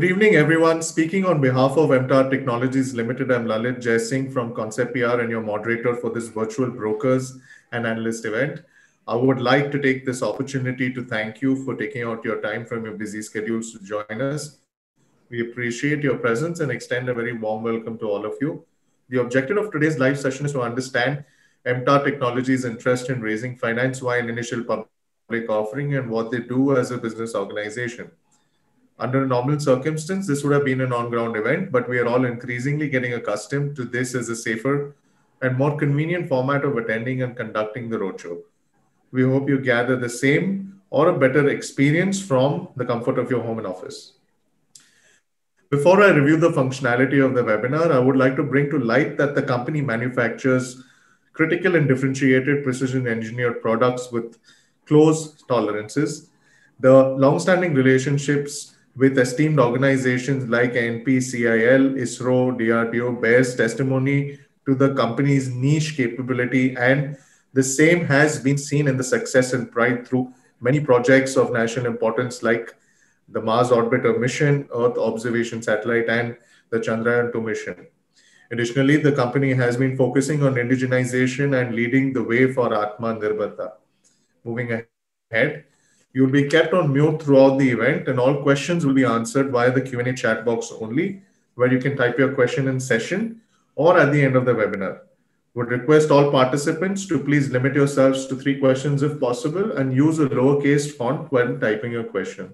evening, everyone. Speaking on behalf of MTAR Technologies Limited, I'm Lalit Jaisingh from Concept PR and your moderator for this virtual brokers and analyst event. I would like to take this opportunity to thank you for taking out your time from your busy schedules to join us. We appreciate your presence and extend a very warm welcome to all of you. The objective of today's live session is to understand MTAR Technologies' interest in raising finance via an initial public offering and what they do as a business organization. Under a normal circumstance, this would have been an on-ground event, but we are all increasingly getting accustomed to this as a safer and more convenient format of attending and conducting the roadshow. We hope you gather the same or a better experience from the comfort of your home and office. Before I review the functionality of the webinar, I would like to bring to light that the company manufactures critical and differentiated precision engineered products with close tolerances. The long-standing relationships with esteemed organizations like NPCIL, ISRO, DRDO bears testimony to the company's niche capability, and the same has been seen in the success and pride through many projects of national importance like the Mars Orbiter mission, Earth Observation Satellite, and the Chandrayaan 2 mission. Additionally, the company has been focusing on indigenization and leading the way for Atma Nirbharta. Moving ahead, you will be kept on mute throughout the event, and all questions will be answered via the Q&A chat box only, where you can type your question in session or at the end of the webinar. Would request all participants to please limit yourselves to 3 questions if possible and use a lowercase font when typing your question.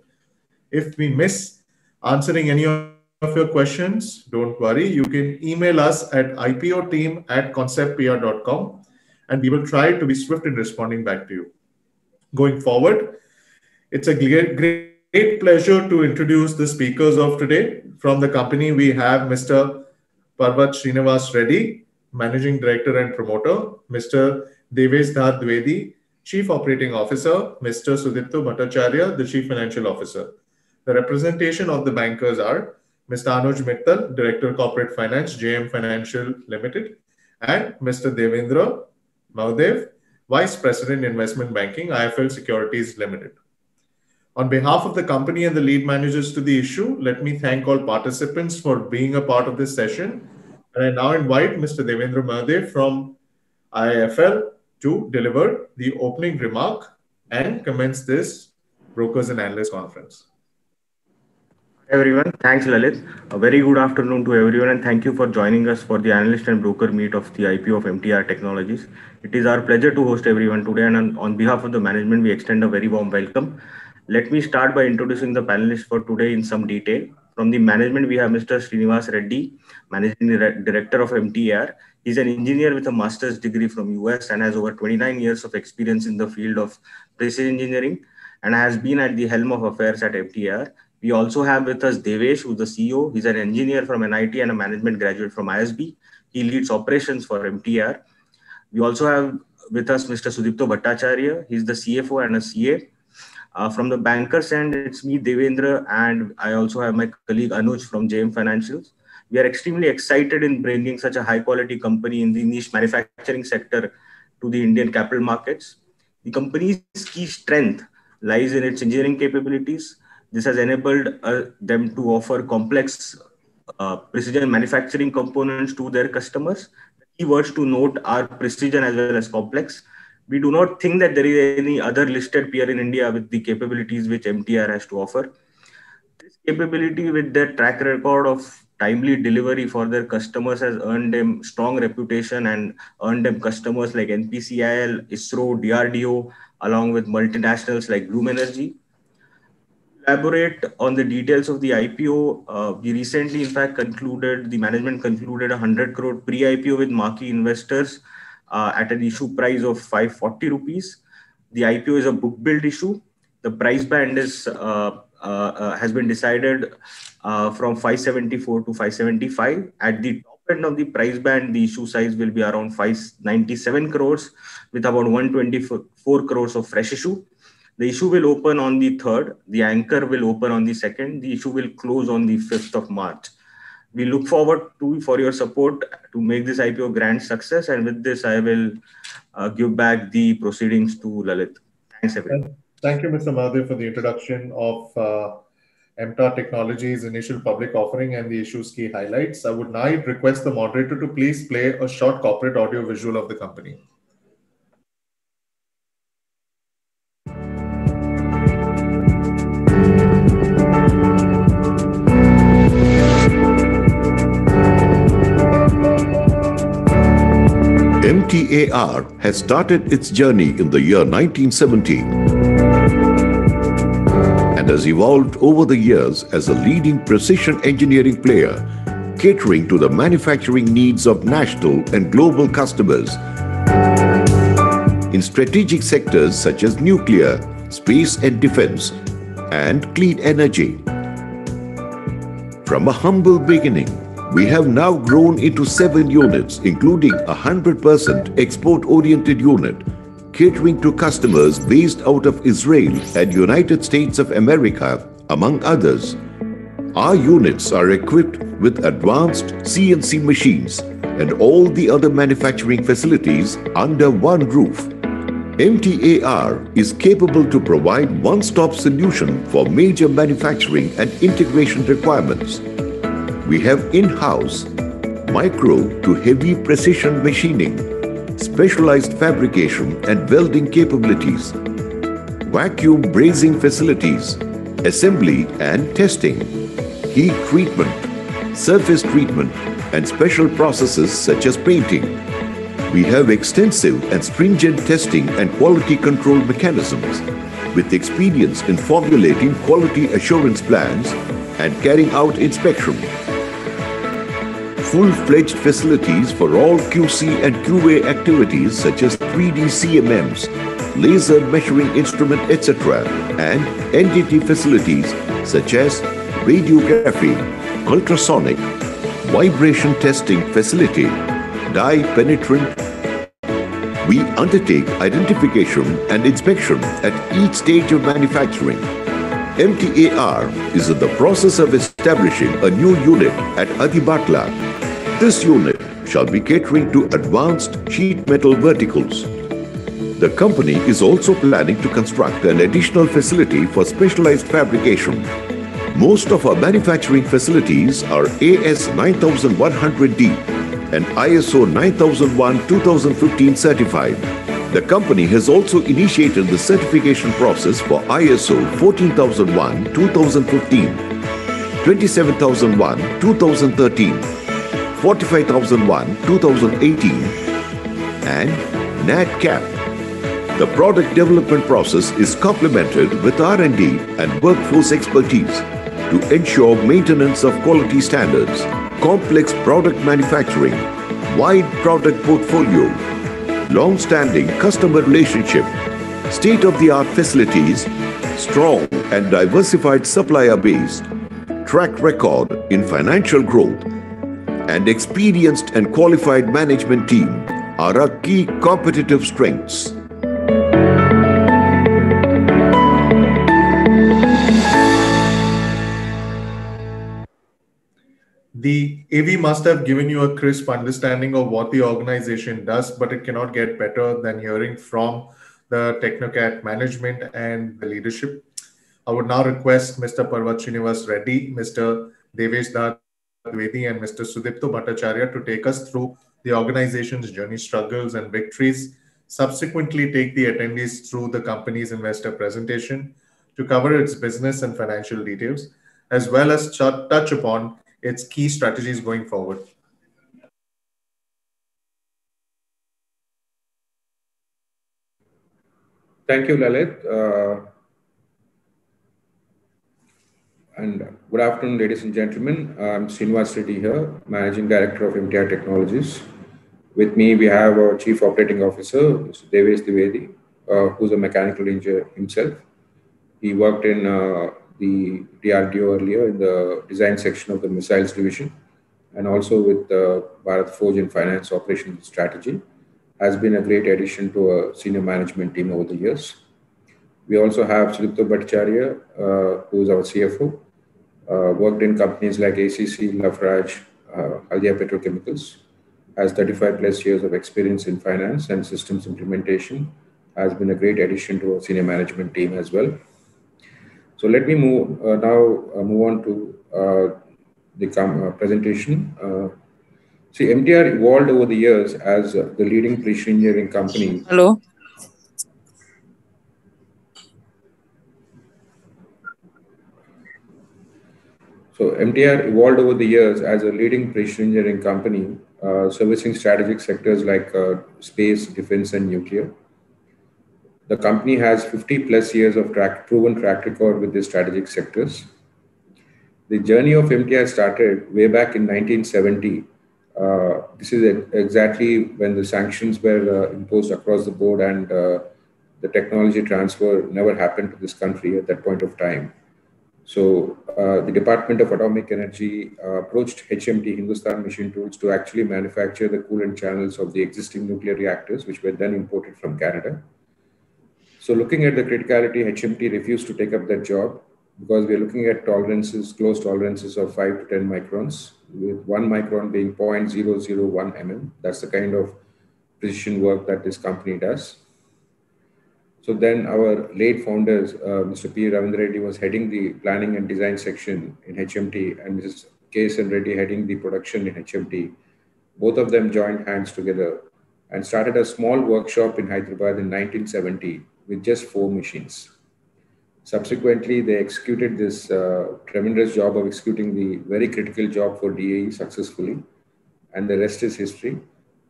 If we miss answering any of your questions, don't worry. You can email us at ipoteam@conceptpr.com and we will try to be swift in responding back to you. Going forward, it's a great pleasure to introduce the speakers of today. From the company, we have Mr. Parvat Srinivas Reddy, Managing Director and Promoter, Mr. Devesh Dhar Dwivedi, Chief Operating Officer, Mr. Sudipto Bhattacharya, the Chief Financial Officer. The representation of the bankers are Mr. Anuj Mittal, Director Corporate Finance, JM Financial Limited, and Mr. Devendra Mahdev, Vice President Investment Banking, IIFL Securities Limited. On behalf of the company and the lead managers to the issue, let me thank all participants for being a part of this session. And I now invite Mr. Devendra Mahdev from IIFL to deliver the opening remark and commence this Brokers and Analysts Conference. Hi everyone, thanks Lalit. A very good afternoon to everyone and thank you for joining us for the analyst and broker meet of the IPO of MTAR Technologies. It is our pleasure to host everyone today, and on behalf of the management, we extend a very warm welcome. Let me start by introducing the panelists for today in some detail. From the management, we have Mr. Srinivas Reddy, Managing Director of MTAR. He's an engineer with a master's degree from US and has over 29 years of experience in the field of precision engineering and has been at the helm of affairs at MTAR. We also have with us Devesh, who's the CEO. He's an engineer from NIT and a management graduate from ISB. He leads operations for MTAR. We also have with us Mr. Sudipto Bhattacharya. He's the CFO and a CA. From the bankers end, it's me, Devendra, and I also have my colleague Anuj from JM Financials. We are extremely excited in bringing such a high quality company in the niche manufacturing sector to the Indian capital markets. The company's key strength lies in its engineering capabilities. This has enabled them to offer complex precision manufacturing components to their customers. The key words to note are precision as well as complex. We do not think that there is any other listed peer in India with the capabilities which MTAR has to offer. This capability with their track record of timely delivery for their customers has earned them strong reputation and earned them customers like NPCIL, ISRO, DRDO, along with multinationals like Bloom Energy. Elaborate on the details of the IPO, we recently, in fact, the management concluded a 100 crore pre-IPO with marquee investors at an issue price of 540 rupees. The IPO is a book build issue. The price band has been decided from 574 to 575. At the top end of the price band, the issue size will be around 597 crores with about 124 crores of fresh issue. The issue will open on the 3rd. The anchor will open on the 2nd. The issue will close on the 5th of March. We look forward for your support to make this IPO a grand success. And with this, I will give back the proceedings to Lalit. Thanks, everyone. Thank you, Mr. Mahdev, for the introduction of MTAR Technologies initial public offering and the issue's key highlights. I would now request the moderator to please play a short corporate audio visual of the company. MTAR has started its journey in the year 1970 and has evolved over the years as a leading precision engineering player, catering to the manufacturing needs of national and global customers in strategic sectors such as nuclear, space and defense, and clean energy. From a humble beginning, we have now grown into 7 units, including a 100% export-oriented unit, catering to customers based out of Israel and United States of America, among others. Our units are equipped with advanced CNC machines and all the other manufacturing facilities under one roof. MTAR is capable to provide one-stop solution for major manufacturing and integration requirements. We have in-house micro to heavy precision machining, specialized fabrication and welding capabilities, vacuum brazing facilities, assembly and testing, heat treatment, surface treatment, and special processes such as painting. We have extensive and stringent testing and quality control mechanisms with experience in formulating quality assurance plans and carrying out inspection. Full-fledged facilities for all QC and QA activities such as 3D CMMs, laser measuring instrument, etc., and NDT facilities such as radiography, ultrasonic, vibration testing facility, dye penetrant. We undertake identification and inspection at each stage of manufacturing. MTAR is in the process of establishing a new unit at Adibatla. This unit shall be catering to advanced sheet metal verticals. The company is also planning to construct an additional facility for specialized fabrication. Most of our manufacturing facilities are AS 9100D and ISO 9001-2015 certified. The company has also initiated the certification process for ISO 14001-2015, 27001-2013, 45001-2018 and NADCAP. The product development process is complemented with R&D and workforce expertise to ensure maintenance of quality standards, complex product manufacturing, wide product portfolio, long-standing customer relationship, state-of-the-art facilities, strong and diversified supplier base, track record in financial growth, and experienced and qualified management team are our key competitive strengths. The AV must have given you a crisp understanding of what the organization does, but it cannot get better than hearing from the Technocat management and the leadership. I would now request Mr. Parvat Srinivas Reddy, Mr. Devesh Dwivedi, and Mr. Sudipto Bhattacharya to take us through the organization's journey, struggles, and victories. Subsequently, take the attendees through the company's investor presentation to cover its business and financial details, as well as touch upon its key strategies going forward. Thank you, Lalit. And good afternoon, ladies and gentlemen. I'm Srinivas Reddy here, Managing Director of MTAR Technologies. With me, we have our Chief Operating Officer, Mr. Devesh Dwivedi, who's a mechanical engineer himself. He worked in the DRDO earlier in the design section of the missiles division, and also with Bharat Forge in finance, operations and strategy. Has been a great addition to a senior management team over the years. We also have Sudipto Bhattacharya, who is our CFO, worked in companies like ACC, Lafarge, Haldia Petrochemicals, has 35 plus years of experience in finance and systems implementation, has been a great addition to our senior management team as well. So let me move on to the presentation. See, MTR evolved over the years as the leading precision engineering company. Hello. So MTR evolved over the years as a leading precision engineering company, servicing strategic sectors like space, defense, and nuclear. The company has 50 plus years of proven track record with these strategic sectors. The journey of MTR started way back in 1970. This is exactly when the sanctions were imposed across the board, and the technology transfer never happened to this country at that point of time. So the Department of Atomic Energy approached HMT, Hindustan Machine Tools, to actually manufacture the coolant channels of the existing nuclear reactors, which were then imported from Canada. So looking at the criticality, HMT refused to take up that job because we're looking at tolerances, close tolerances of 5 to 10 microns, with 1 micron being 0.001 mm. That's the kind of precision work that this company does. So then our late founders, Mr. P. Ravindra Reddy was heading the planning and design section in HMT, and Mrs. K. S. Reddy heading the production in HMT. Both of them joined hands together and started a small workshop in Hyderabad in 1970 with just 4 machines. Subsequently, they executed this tremendous job of executing the very critical job for DAE successfully, and the rest is history.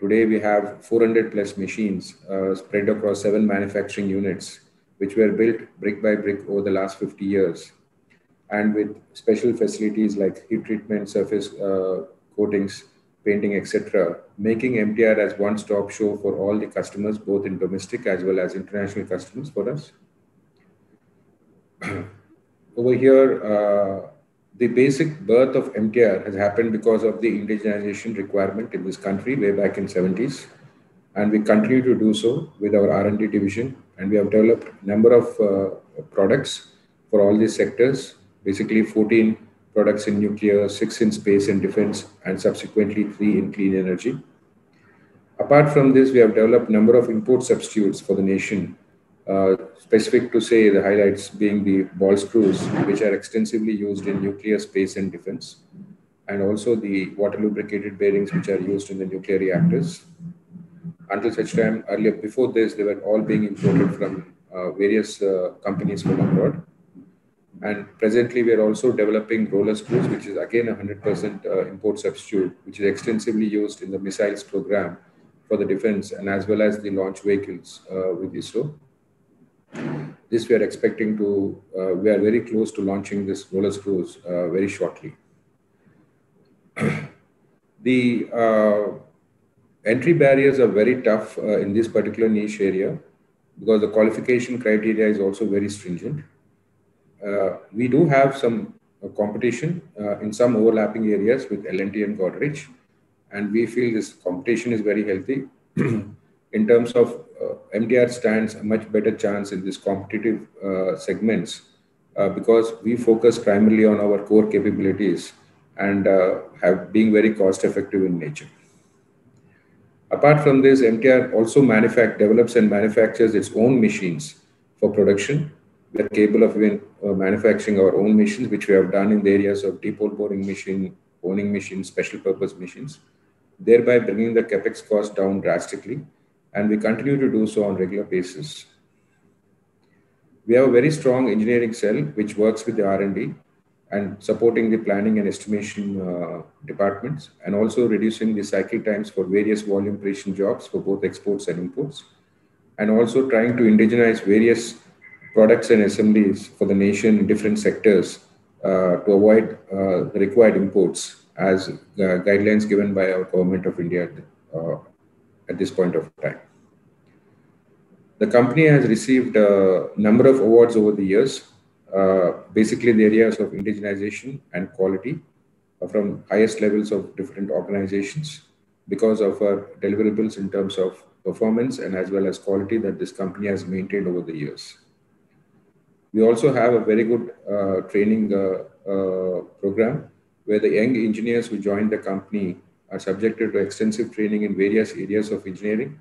Today, we have 400 plus machines spread across 7 manufacturing units, which were built brick by brick over the last 50 years. And with special facilities like heat treatment, surface coatings, painting, etc., making MTR as one-stop show for all the customers, both in domestic as well as international customers for us. Over here, the basic birth of MTR has happened because of the indigenization requirement in this country way back in 70s. And we continue to do so with our R&D division. And we have developed a number of products for all these sectors, basically 14 products in nuclear, 6 in space and defense, and subsequently 3 in clean energy. Apart from this, we have developed a number of import substitutes for the nation, specific to say the highlights being the ball screws, which are extensively used in nuclear, space, and defense, and also the water lubricated bearings, which are used in the nuclear reactors. Until such time, earlier, before this, they were all being imported from various companies from abroad. And presently, we are also developing roller screws, which is again a 100% import substitute, which is extensively used in the missiles program for the defense and as well as the launch vehicles with ISRO. This we are expecting to, we are very close to launching this roller screws very shortly. The entry barriers are very tough in this particular niche area because the qualification criteria is also very stringent. We do have some competition in some overlapping areas with L&T and Godrej, and we feel this competition is very healthy. In terms of MTR stands a much better chance in this competitive segments because we focus primarily on our core capabilities and have been very cost effective in nature. Apart from this, MTR also develops and manufactures its own machines for production. We are capable of even manufacturing our own machines, which we have done in the areas of deep hole boring machine, honing machines, special purpose machines, thereby bringing the capex cost down drastically. And we continue to do so on a regular basis. We have a very strong engineering cell, which works with the R&D and supporting the planning and estimation departments, and also reducing the cycle times for various volume precision jobs for both exports and imports, and also trying to indigenize various products and assemblies for the nation in different sectors to avoid the required imports as guidelines given by our government of India at this point of time. The company has received a number of awards over the years, basically the areas of indigenization and quality from highest levels of different organizations because of our deliverables in terms of performance and as well as quality that this company has maintained over the years. We also have a very good training program where the young engineers who join the company are subjected to extensive training in various areas of engineering,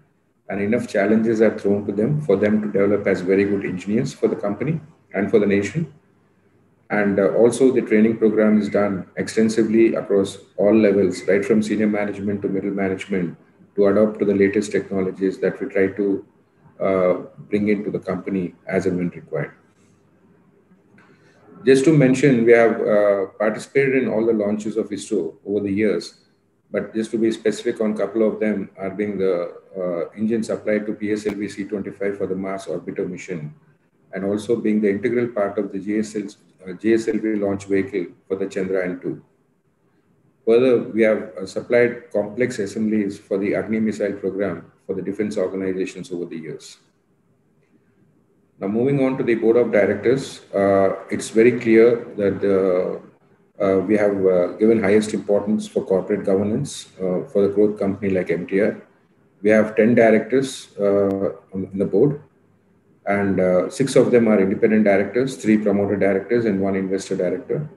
and enough challenges are thrown to them for them to develop as very good engineers for the company and for the nation. And also the training program is done extensively across all levels, right from senior management to middle management, to adopt to the latest technologies that we try to bring into the company as and when required. Just to mention, we have participated in all the launches of ISRO over the years, but just to be specific on a couple of them are being the engine supplied to PSLV C-25 for the Mars Orbiter mission, and also being the integral part of the GSLV launch vehicle for the Chandrayaan-2. Further, we have supplied complex assemblies for the Agni missile program for the defense organizations over the years. Now, moving on to the board of directors, it's very clear that we have given highest importance for corporate governance for the growth company like MTR. We have 10 directors on the board, and 6 of them are independent directors, 3 promoter directors, and 1 investor director.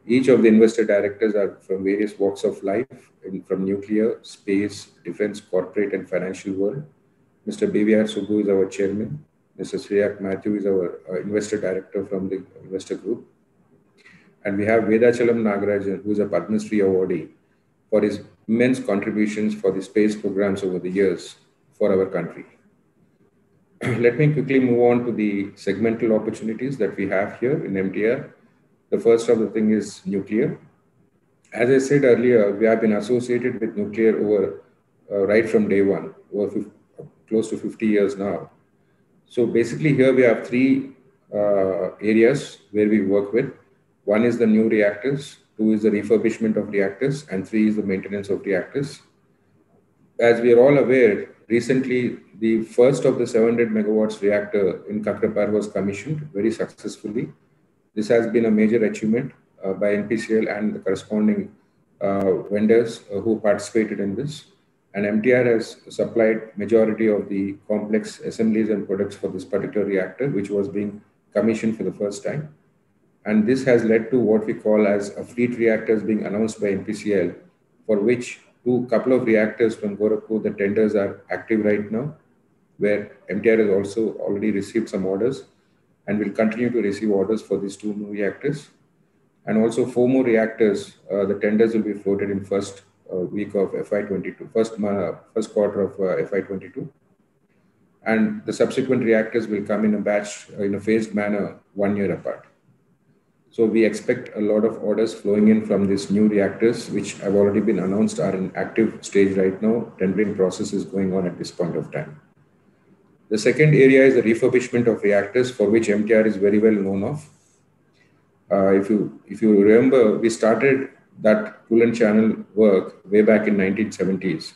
Each of the investor directors are from various walks of life, from nuclear, space, defense, corporate, and financial world. Mr. BVR Subbu is our chairman. Mr. Sriyak Matthew is our investor director from the investor group. And we have Vedachalam Nagarajan, who is a Padma Shri awardee for his immense contributions for the space programs over the years for our country. Let me quickly move on to the segmental opportunities that we have here in MTR. The first of the thing is nuclear. As I said earlier, we have been associated with nuclear over right from day one, over close to 50 years now. So basically here we have 3 areas where we work with. 1 is the new reactors, 2 is the refurbishment of reactors, and 3 is the maintenance of reactors. As we are all aware, recently the first of the 700 megawatts reactor in Kakrapar was commissioned very successfully. This has been a major achievement by NPCL and the corresponding vendors who participated in this. And MTR has supplied majority of the complex assemblies and products for this particular reactor, which was being commissioned for the first time. And this has led to what we call as a fleet reactors being announced by NPCL, for which couple of reactors from Gorakhpur, the tenders are active right now, where MTR has also already received some orders and will continue to receive orders for these 2 new reactors. And also 4 more reactors, the tenders will be floated in first week of FY22, first quarter of FY22. And the subsequent reactors will come in a batch, in a phased manner, 1 year apart. So we expect a lot of orders flowing in from these new reactors, which have already been announced, are in active stage right now. Tendering process is going on at this point of time. The second area is the refurbishment of reactors, for which MTR is very well known of. If you remember, we started that coolant channel work way back in 1970s.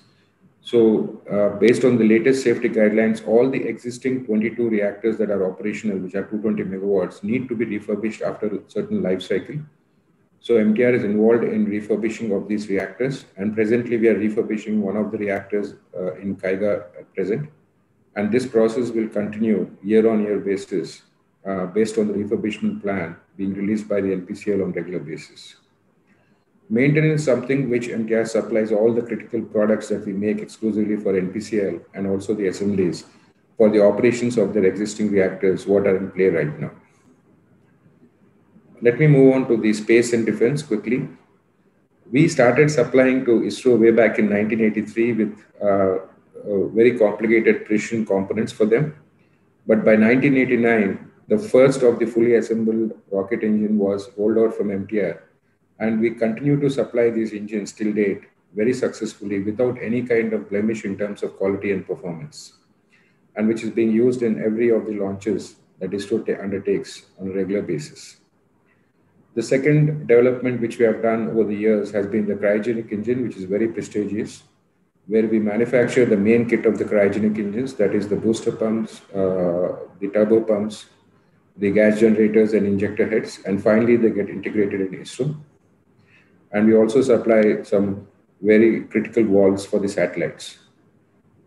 So based on the latest safety guidelines, all the existing 22 reactors that are operational, which are 220 megawatts, need to be refurbished after a certain life cycle. So MTR is involved in refurbishing of these reactors, and presently we are refurbishing one of the reactors in Kaiga at present. And this process will continue year-on-year basis based on the refurbishment plan being released by the NPCL on regular basis. Maintenance is something which MTR supplies all the critical products that we make exclusively for NPCL, and also the assemblies for the operations of their existing reactors, what are in play right now. Let me move on to the space and defense quickly. We started supplying to ISRO way back in 1983 with very complicated precision components for them. But by 1989, the first of the fully assembled rocket engine was rolled out from MTR. And we continue to supply these engines till date very successfully without any kind of blemish in terms of quality and performance, and which is being used in every of the launches that ISRO undertakes on a regular basis. The second development which we have done over the years has been the cryogenic engine, which is very prestigious, where we manufacture the main kit of the cryogenic engines, that is the booster pumps, the turbo pumps, the gas generators and injector heads, and finally they get integrated in ISRO. And we also supply some very critical valves for the satellites.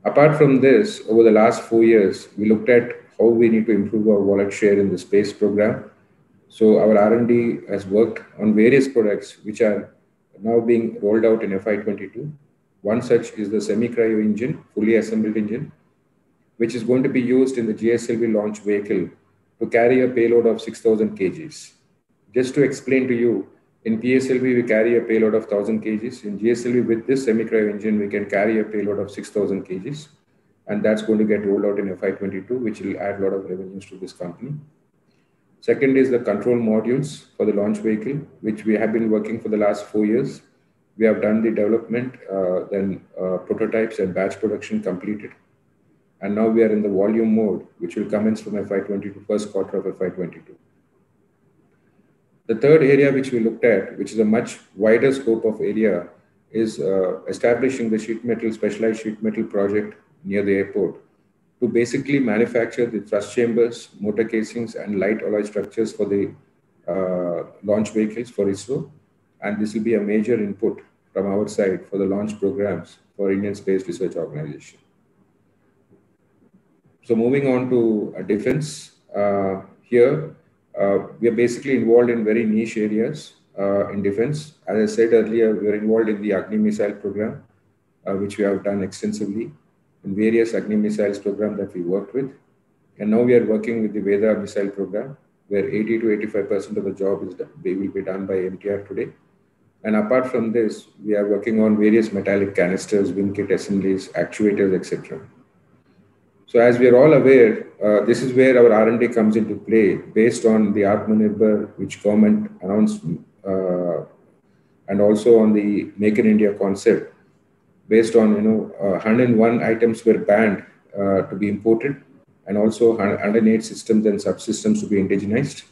Apart from this, over the last 4 years, we looked at how we need to improve our wallet share in the space program. So our R&D has worked on various products which are now being rolled out in FY22. One such is the semi-cryo engine, fully assembled engine, which is going to be used in the GSLV launch vehicle to carry a payload of 6,000 kgs. Just to explain to you, in PSLV, we carry a payload of 1,000 kgs. In GSLV, with this semi-cryo engine, we can carry a payload of 6,000 kgs. And that's going to get rolled out in FY22, which will add a lot of revenues to this company. Second is the control modules for the launch vehicle, which we have been working for the last 4 years. We have done the development, then prototypes and batch production completed. And now we are in the volume mode, which will commence from FY22, first quarter of FY22. The third area which we looked at, which is a much wider scope of area, is establishing the specialized sheet metal project near the airport to basically manufacture the thrust chambers, motor casings, and light alloy structures for the launch vehicles for ISRO. And this will be a major input from our side for the launch programs for Indian Space Research Organization. So moving on to defense, here we are basically involved in very niche areas in defense. As I said earlier, we are involved in the Agni missile program, which we have done extensively in various Agni missiles program that we worked with. And now we are working with the Veda missile program, where 80 to 85% of the job will be done by MTR today. And apart from this, we are working on various metallic canisters, wing kit assemblies, actuators, etc. So as we are all aware, this is where our R&D comes into play based on the Atmanirbhar, which government announced, and also on the Make in India concept. Based on 101 items were banned to be imported, and also 108 systems and subsystems to be indigenized.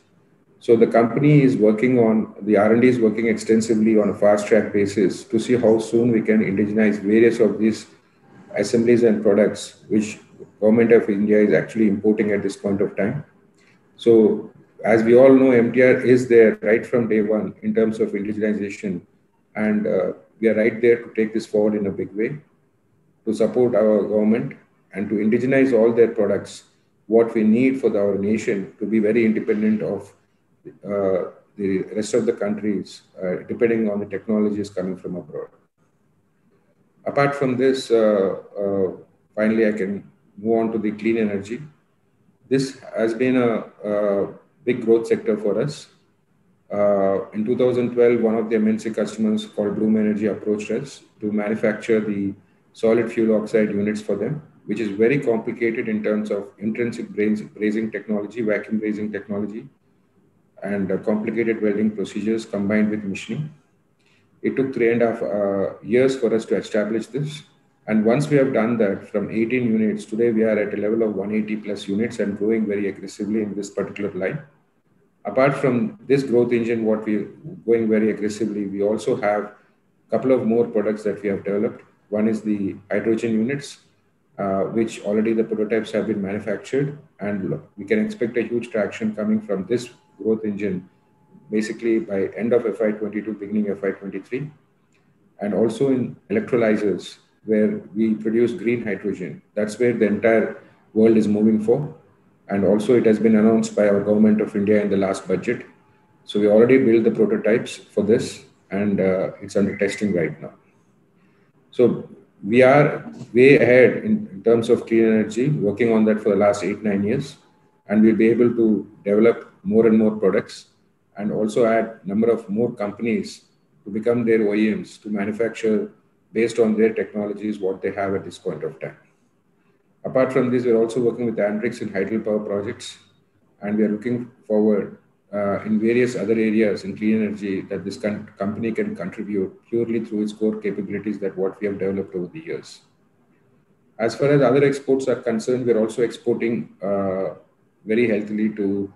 So the company is working on, the R&D is working extensively on a fast track basis to see how soon we can indigenize various of these assemblies and products which Government of India is actually importing at this point of time. So as we all know, MTR is there right from day one in terms of indigenization, and we are right there to take this forward in a big way to support our government and to indigenize all their products, what we need for our nation to be very independent of the rest of the countries, depending on the technologies coming from abroad. Apart from this, finally, I can move on to the clean energy. This has been a big growth sector for us. In 2012, one of the MNC customers called Bloom Energy approached us to manufacture the solid fuel oxide units for them, which is very complicated in terms of intrinsic brazing technology, vacuum brazing technology, and complicated welding procedures combined with machining. It took 3.5 years for us to establish this. And once we have done that, from 18 units, today we are at a level of 180 plus units and growing very aggressively in this particular line. Apart from this growth engine, what we are going very aggressively, we also have a couple of more products that we have developed. One is the hydrogen units, which already the prototypes have been manufactured, and we can expect a huge traction coming from this growth engine, basically by end of FY22, beginning FY23. And also in electrolyzers, where we produce green hydrogen. That's where the entire world is moving for. And also it has been announced by our Government of India in the last budget. So we already built the prototypes for this, and it's under testing right now. So we are way ahead in terms of clean energy, working on that for the last 8-9 years. And we'll be able to develop more and more products and also add number of more companies to become their OEMs to manufacture based on their technologies, what they have at this point of time. Apart from this, we're also working with Andrix in hydropower projects, and we are looking forward in various other areas in clean energy that this company can contribute purely through its core capabilities that what we have developed over the years. As far as other exports are concerned, we're also exporting very healthily to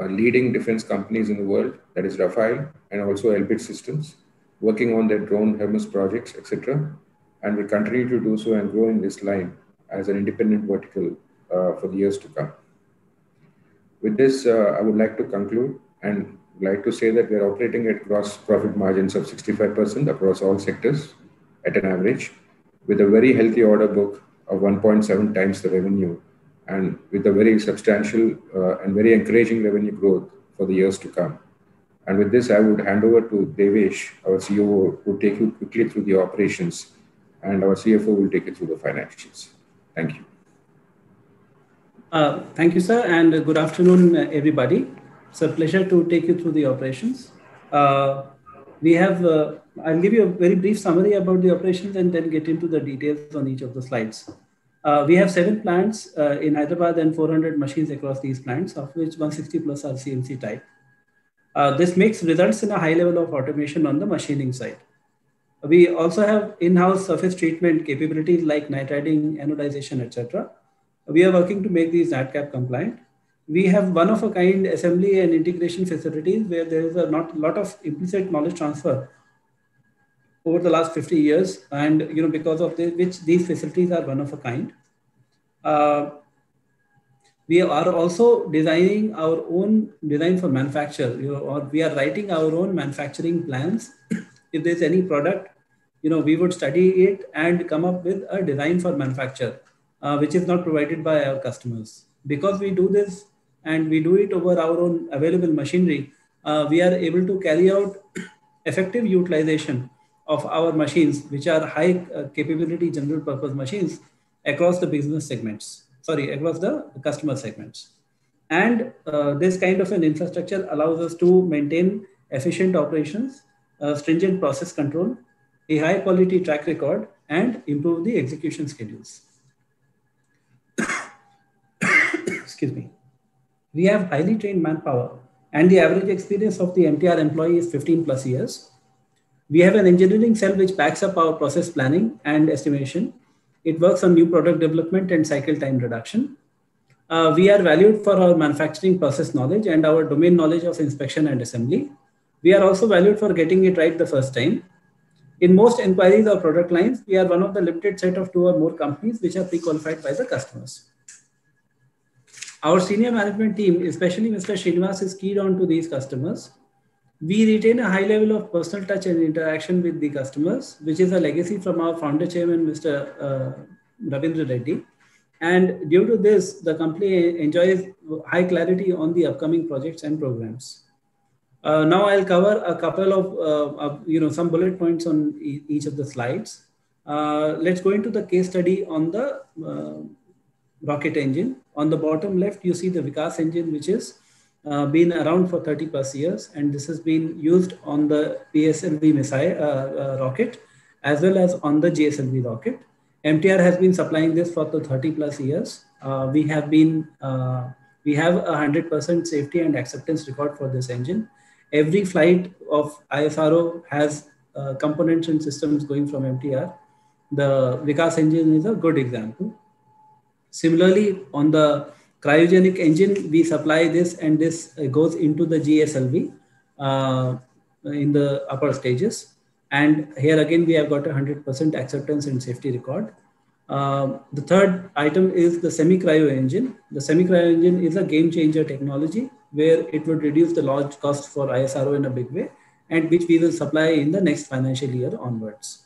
leading defense companies in the world, that is Rafael and also Elbit Systems, working on their drone Hermes projects, etc. And we continue to do so and grow in this line as an independent vertical for the years to come. With this, I would like to conclude and like to say that we are operating at gross profit margins of 65% across all sectors at an average, with a very healthy order book of 1.7 times the revenue, and with a very substantial and very encouraging revenue growth for the years to come. And with this, I would hand over to Devesh, our CEO, who will take you quickly through the operations, and our CFO will take you through the financials. Thank you. Thank you, sir, and good afternoon, everybody. It's a pleasure to take you through the operations. I'll give you a very brief summary about the operations and then get into the details on each of the slides. We have 7 plants in Hyderabad and 400 machines across these plants, of which 160 plus are CNC type. This results in a high level of automation on the machining side. We also have in-house surface treatment capabilities like nitriding, anodization, etc. We are working to make these NADCAP compliant. We have one-of-a-kind assembly and integration facilities where there is a lot of implicit knowledge transfer over the last 50 years, and because of which these facilities are one-of-a-kind. We are also designing our own design for manufacture, or we are writing our own manufacturing plans. If there's any product, we would study it and come up with a design for manufacture, which is not provided by our customers. Because we do this and we do it over our own available machinery, we are able to carry out effective utilization of our machines, which are high capability general purpose machines across the business segments, across the customer segments. And this kind of an infrastructure allows us to maintain efficient operations, stringent process control, a high quality track record, and improve the execution schedules. Excuse me. We have highly trained manpower, and the average experience of the MTR employee is 15 plus years. We have an engineering cell which backs up our process planning and estimation. It works on new product development and cycle time reduction. We are valued for our manufacturing process knowledge and our domain knowledge of inspection and assembly. We are also valued for getting it right the first time. In most inquiries or product lines, we are one of the limited set of 2 or more companies which are pre-qualified by the customers. Our senior management team, especially Mr. Srinivas, is keyed on to these customers. We retain a high level of personal touch and interaction with the customers, which is a legacy from our founder chairman, Mr. Ravindra Reddy. And due to this, the company enjoys high clarity on the upcoming projects and programs. Now I'll cover a couple of, some bullet points on each of the slides. Let's go into the case study on the rocket engine. On the bottom left, you see the Vikas engine, which is been around for 30 plus years, and this has been used on the PSLV missile rocket as well as on the GSLV rocket. MTR has been supplying this for the 30 plus years. We have a 100% safety and acceptance record for this engine. Every flight of ISRO has components and systems going from MTR. The Vikas engine is a good example. Similarly, on the cryogenic engine, we supply this, and this goes into the GSLV in the upper stages. And here again, we have got 100% acceptance and safety record. The third item is the semi-cryo engine. The semi-cryo engine is a game changer technology where it would reduce the launch cost for ISRO in a big way, and which we will supply in the next financial year onwards.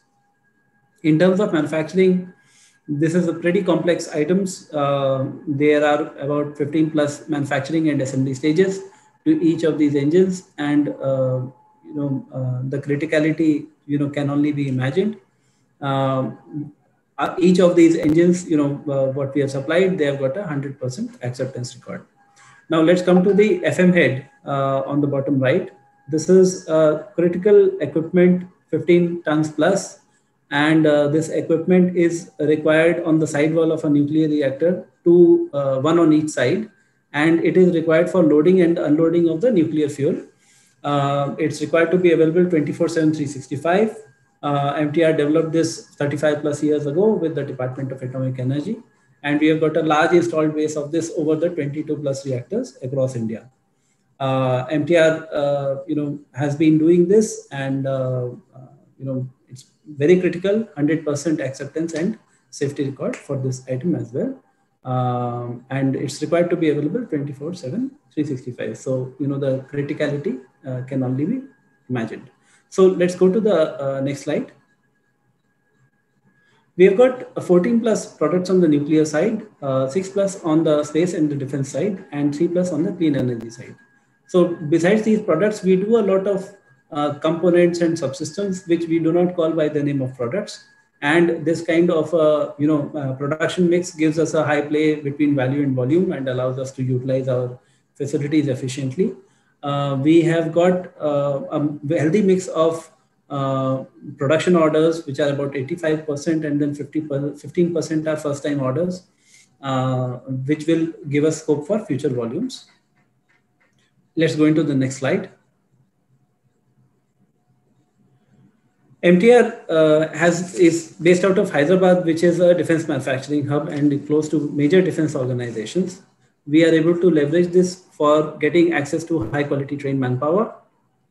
In terms of manufacturing, this is a pretty complex items. There are about 15 plus manufacturing and assembly stages to each of these engines, and the criticality can only be imagined. Each of these engines, what we have supplied, they have got 100% acceptance record. Now let's come to the FM head on the bottom right. This is critical equipment, 15 tons plus. And this equipment is required on the side wall of a nuclear reactor, one on each side. And it is required for loading and unloading of the nuclear fuel. It's required to be available 24/7, 365. MTR developed this 35 plus years ago with the Department of Atomic Energy. And we have got a large installed base of this over the 22 plus reactors across India. MTR, has been doing this, and, it's very critical, 100% acceptance and safety record for this item as well. And it's required to be available 24/7, 365. So, the criticality can only be imagined. So let's go to the next slide. We have got 14 plus products on the nuclear side, 6 plus on the space and the defense side, and 3 plus on the clean energy side. So besides these products, we do a lot of components and subsystems, which we do not call by the name of products. And this kind of production mix gives us a high play between value and volume and allows us to utilize our facilities efficiently. We have got a healthy mix of production orders, which are about 85%, and then 15% are first-time orders, which will give us scope for future volumes. Let's go into the next slide. MTR is based out of Hyderabad, which is a defense manufacturing hub and close to major defense organizations. We are able to leverage this for getting access to high quality trained manpower,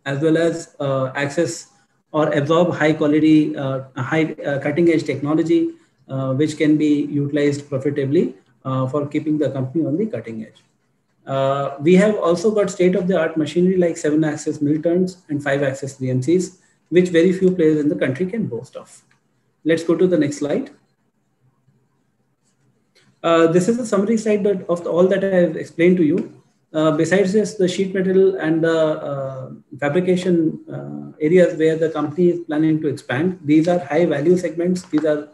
as well as access or absorb high quality, cutting edge technology, which can be utilized profitably for keeping the company on the cutting edge. We have also got state of the art machinery like 7-axis mill turns and 5-axis VMCs, which very few players in the country can boast of. Let's go to the next slide. This is a summary slide of all that I have explained to you. Besides this, the sheet metal and the fabrication areas where the company is planning to expand, these are high value segments. These are,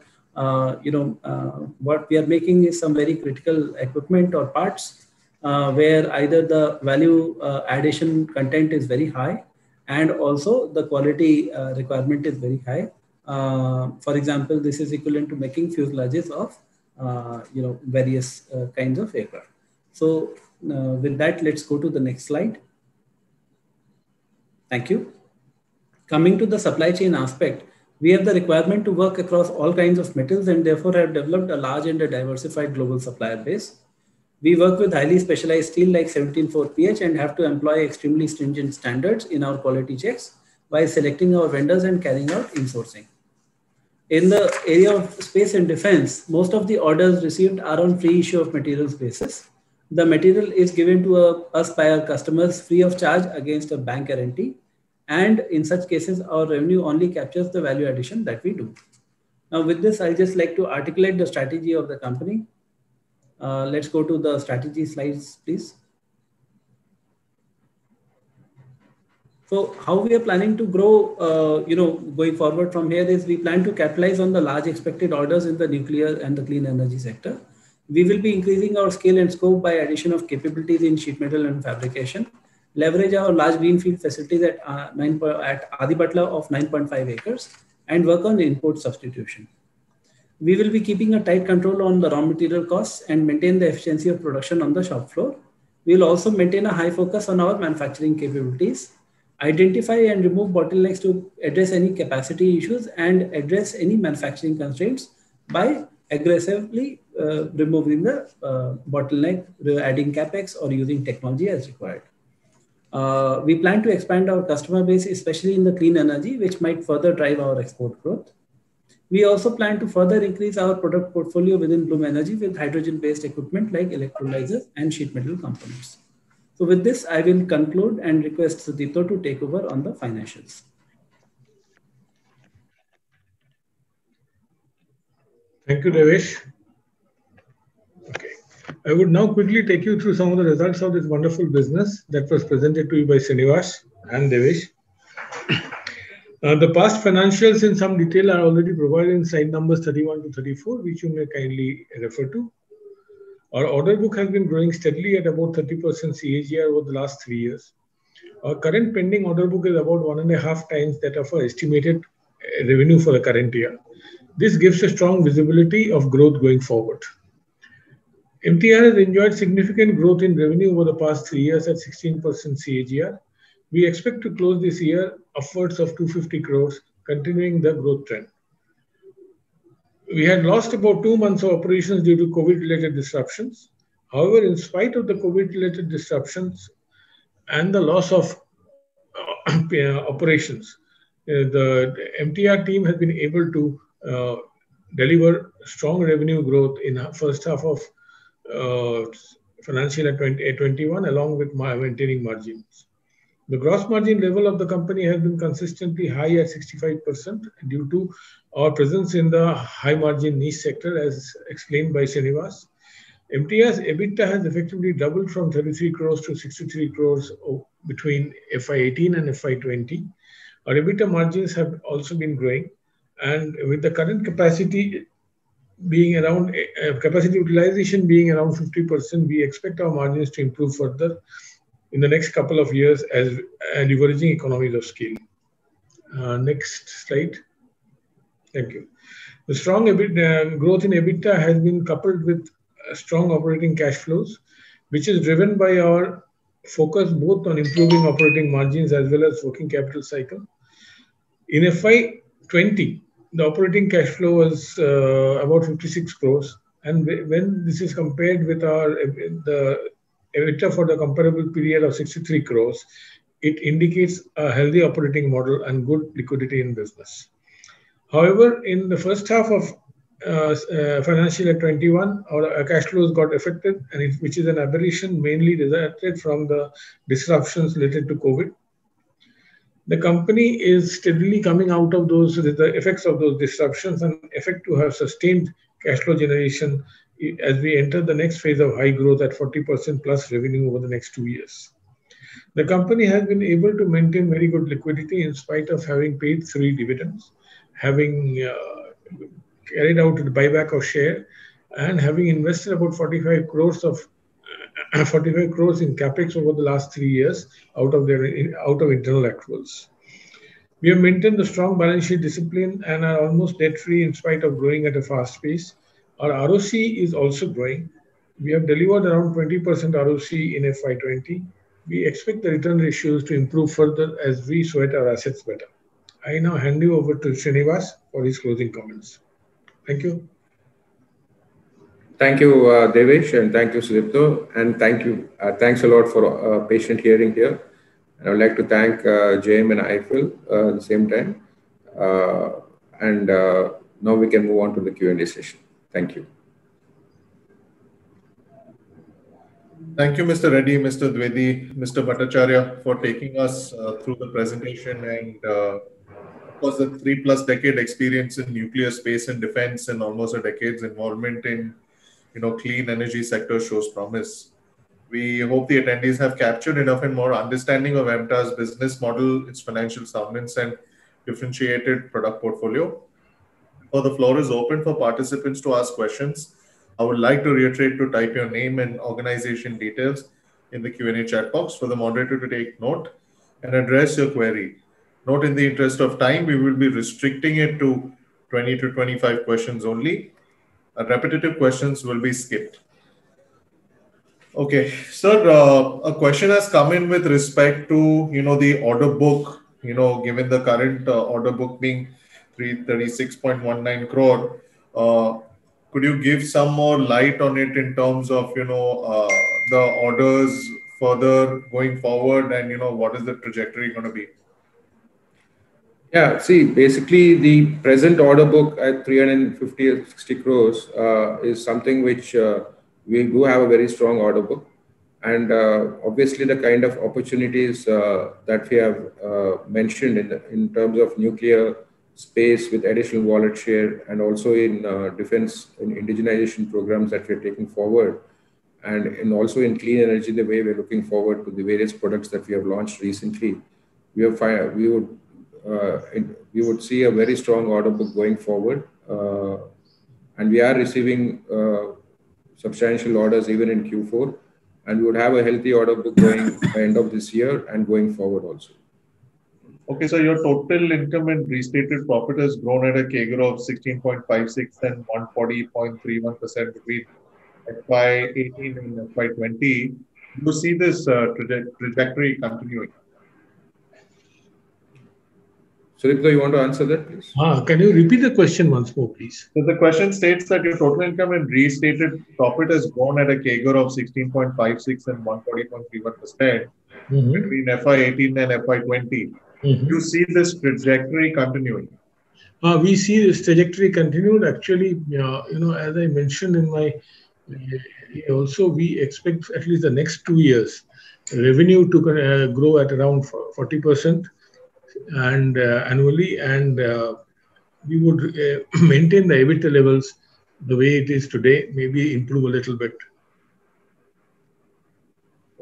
what we are making is some very critical equipment or parts where either the value addition content is very high, and also the quality requirement is very high. For example, this is equivalent to making fuselages of various kinds of aircraft. So with that, let's go to the next slide. Thank you. Coming to the supply chain aspect, we have the requirement to work across all kinds of metals and therefore have developed a large and a diversified global supplier base. We work with highly specialized steel like 17.4 and have to employ extremely stringent standards in our quality checks while selecting our vendors and carrying out insourcing. In the area of space and defense, most of the orders received are on free issue of materials basis. The material is given to us by our customers free of charge against a bank guarantee. And in such cases, our revenue only captures the value addition that we do. Now with this, I just like to articulate the strategy of the company. Let's go to the strategy slides, please. So how we are planning to grow, going forward from here is we plan to capitalize on the large expected orders in the nuclear and the clean energy sector. We will be increasing our scale and scope by addition of capabilities in sheet metal and fabrication, leverage our large greenfield facilities at Adipatla of 9.5 acres, and work on import substitution. We will be keeping a tight control on the raw material costs and maintain the efficiency of production on the shop floor. We will also maintain a high focus on our manufacturing capabilities, identify and remove bottlenecks to address any capacity issues and address any manufacturing constraints by aggressively removing the bottleneck, adding capex or using technology as required. We plan to expand our customer base, especially in the clean energy, which might further drive our export growth. We also plan to further increase our product portfolio within Bloom Energy with hydrogen-based equipment like electrolyzers and sheet metal components. So with this, I will conclude and request Sudipto to take over on the financials. Thank you, Devesh. Okay. I would now quickly take you through some of the results of this wonderful business that was presented to you by Srinivas and Devesh. The past financials in some detail are already provided in slide numbers 31 to 34, which you may kindly refer to. Our order book has been growing steadily at about 30% CAGR over the last 3 years. Our current pending order book is about 1.5 times that of our estimated revenue for the current year. This gives a strong visibility of growth going forward. MTR has enjoyed significant growth in revenue over the past 3 years at 16% CAGR. We expect to close this year upwards of 250 crores, continuing the growth trend. We had lost about 2 months of operations due to COVID-related disruptions. However, in spite of the COVID-related disruptions and the loss of operations, the MTR team has been able to deliver strong revenue growth in the first half of financial year 2021, along with maintaining margins. The gross margin level of the company has been consistently high at 65% due to our presence in the high margin niche sector, as explained by Srinivas. MTR's EBITDA has effectively doubled from 33 crores to 63 crores between FY18 and FY20. Our EBITDA margins have also been growing, and with the current capacity being around, capacity utilization being around 50%, we expect our margins to improve further in the next couple of years as leveraging economies of scale. Next slide. Thank you. The strong growth in EBITDA has been coupled with strong operating cash flows, which is driven by our focus both on improving operating margins as well as working capital cycle. In FY20, the operating cash flow was about 56 crores. And when this is compared with the EBITDA for the comparable period of 63 crores, it indicates a healthy operating model and good liquidity in business. However, in the first half of financial year 21, our cash flows got affected, and which is an aberration mainly resulted from the disruptions related to COVID. The company is steadily coming out of the effects of those disruptions and expect to have sustained cash flow generation as we enter the next phase of high growth at 40% plus revenue over the next 2 years. The company has been able to maintain very good liquidity in spite of having paid 3 dividends, having carried out the buyback of share, and having invested about 45 crores in capex over the last 3 years out of internal accruals. We have maintained a strong balance sheet discipline and are almost debt-free in spite of growing at a fast pace. Our ROC is also growing. We have delivered around 20% ROC in FY20. We expect the return ratios to improve further as we sweat our assets better. I now hand you over to Srinivas for his closing comments. Thank you. Thank you, Devesh, and thank you, Sudipto, and thanks a lot for patient hearing here. And I would like to thank JM and IFL at the same time. Now we can move on to the Q&A session. Thank you. Thank you, Mr. Reddy, Mr. Dwivedi, Mr. Bhattacharya, for taking us through the presentation, and of course the 3+ decade experience in nuclear, space and defense, and almost a decade's involvement in clean energy sector shows promise. We hope the attendees have captured enough and more understanding of MTAR's business model, its financial soundness, and differentiated product portfolio. So the floor is open for participants to ask questions. I would like to reiterate to type your name and organization details in the Q&A chat box for the moderator to take note and address your query. Note, in the interest of time, we will be restricting it to 20 to 25 questions only. Repetitive questions will be skipped. Okay, sir, a question has come in with respect to, the order book, given the current order book being 336.19 crore. Could you give some more light on it in terms of, the orders further going forward, and, what is the trajectory going to be? Yeah, see, basically the present order book at 350 or 60 crores is something which we do have a very strong order book. And obviously the kind of opportunities that we have mentioned in terms of nuclear, space with additional wallet share, and also in defense and indigenization programs that we're taking forward, and also in clean energy, the way we're looking forward to the various products that we have launched recently, we would see a very strong order book going forward. And we are receiving substantial orders even in Q4, and we would have a healthy order book going by end of this year and going forward also. Okay, so your total income and restated profit has grown at a CAGR of 16.56 and 140.31% between FY18 and FY20. Do you see this trajectory continuing? Sudipto, you want to answer that, please? Can you repeat the question once more, please? So the question states that your total income and restated profit has grown at a CAGR of 16.56 and 140.31% between FY18 and FY20. Do you see this trajectory continuing? We see this trajectory continued. Actually, as I mentioned in my, also we expect at least the next 2 years revenue to grow at around 40% and annually, and we would maintain the EBITDA levels the way it is today, maybe improve a little bit.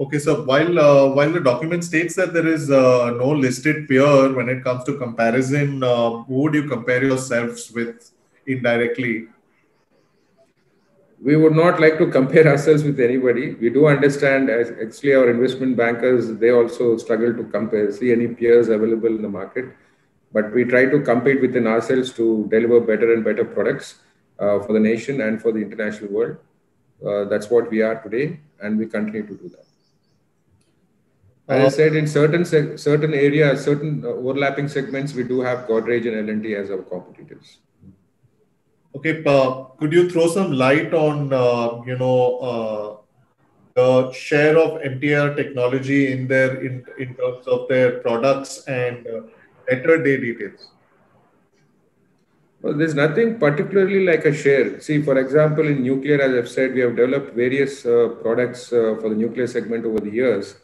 Okay, so while the document states that there is no listed peer when it comes to comparison, who would you compare yourselves with indirectly? We would not like to compare ourselves with anybody. We do understand, as actually our investment bankers, they also struggle to compare, see any peers available in the market. But we try to compete within ourselves to deliver better and better products for the nation and for the international world. That's what we are today, and we continue to do that. As I said, in certain areas, certain overlapping segments, we do have Godrej and L&T as our competitors. Okay, could you throw some light on the share of MTR technology in terms of their products and debtor day details? Well, there's nothing particularly like a share. See, for example, in nuclear, as I've said, we have developed various products for the nuclear segment over the years.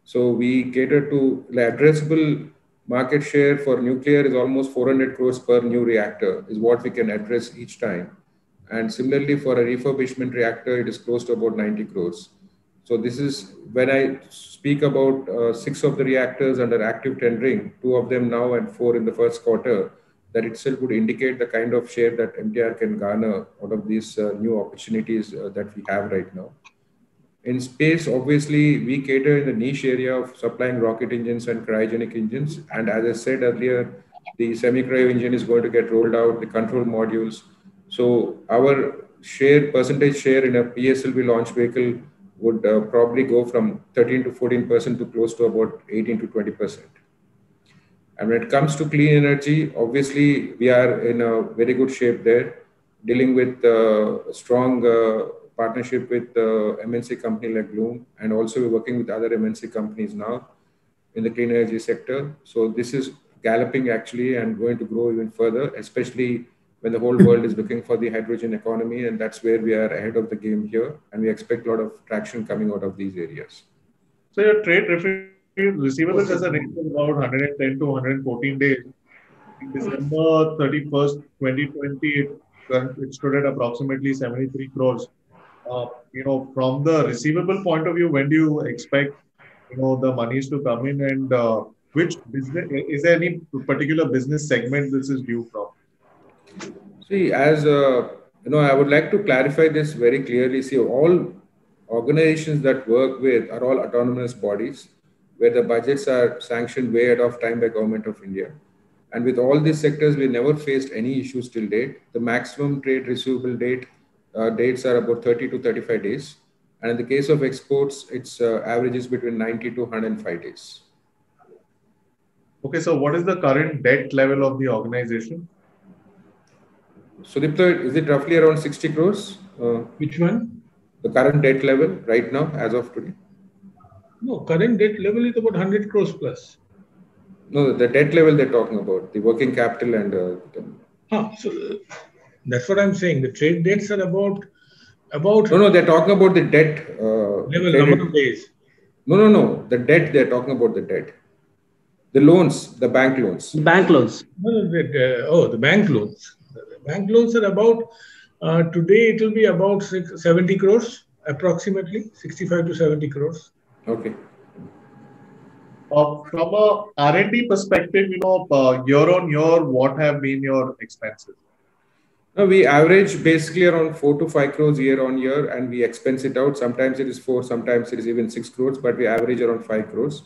So we cater to the addressable market share for nuclear is almost 400 crores per new reactor is what we can address each time. And similarly, for a refurbishment reactor, it is close to about 90 crores. So this is when I speak about 6 of the reactors under active tendering, 2 of them now and 4 in the first quarter, that itself would indicate the kind of share that MTR can garner out of these new opportunities that we have right now. In space, obviously, we cater in the niche area of supplying rocket engines and cryogenic engines. And as I said earlier, the semi-cryo engine is going to get rolled out, the control modules. So our percentage share in a PSLV launch vehicle would probably go from 13 to 14% to close to about 18 to 20%. And when it comes to clean energy, obviously, we are in a very good shape there, dealing with a strong partnership with MNC company like Bloom, and also we're working with other MNC companies now in the clean energy sector. So this is galloping actually and going to grow even further, especially when the whole world is looking for the hydrogen economy, and that's where we are ahead of the game here, and we expect a lot of traction coming out of these areas. So your trade receivables has a range of about 110 to 114 days. In December 31st, 2020, it stood at approximately 73 crores. From the receivable point of view, when do you expect, the monies to come in, and which business, is there any particular business segment this is due from? See, as I would like to clarify this very clearly. See, all organizations that work with are all autonomous bodies where the budgets are sanctioned way ahead of time by Government of India. And with all these sectors, we never faced any issues till date. The maximum trade receivable dates are about 30 to 35 days. And in the case of exports, it's averages between 90 to 105 days. Okay, so what is the current debt level of the organization? Sudipta, is it roughly around 60 crores? Which one? The current debt level right now, as of today? No, current debt level is about 100 crores plus. No, the debt level they're talking about, the working capital and... So that's what I'm saying. The trade debts are about... No, they're talking about the debt... level, number of days. No. The debt, they're talking about the debt. The loans, the bank loans. Bank loans. The bank loans. The bank loans are about... today, it will be about 70 crores, approximately 65 to 70 crores. Okay. From a R&D perspective, year on year, what have been your expenses? No, we average basically around 4 to 5 crores year on year, and we expense it out. Sometimes it is 4, sometimes it is even 6 crores, but we average around 5 crores.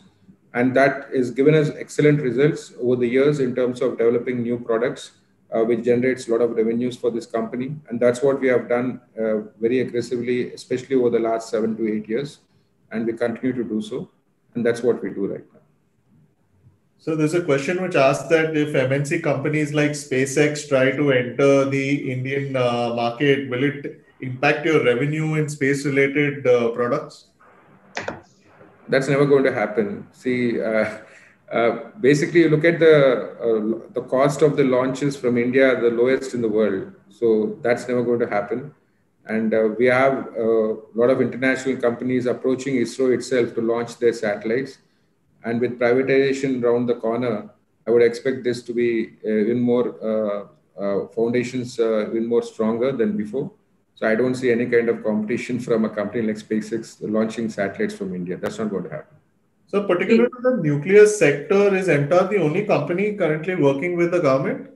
And that is given us excellent results over the years in terms of developing new products, which generates a lot of revenues for this company. And that's what we have done very aggressively, especially over the last 7 to 8 years. And we continue to do so. And that's what we do right now. So there's a question which asks that if MNC companies like SpaceX try to enter the Indian market, will it impact your revenue in space-related products? That's never going to happen. See, basically, you look at the cost of the launches from India, the lowest in the world. So that's never going to happen. And we have a lot of international companies approaching ISRO itself to launch their satellites. And with privatization around the corner, I would expect this to be even more foundations, even more stronger than before. So I don't see any kind of competition from a company like SpaceX launching satellites from India. That's not going to happen. So particularly to the nuclear sector, is MTAR the only company currently working with the government?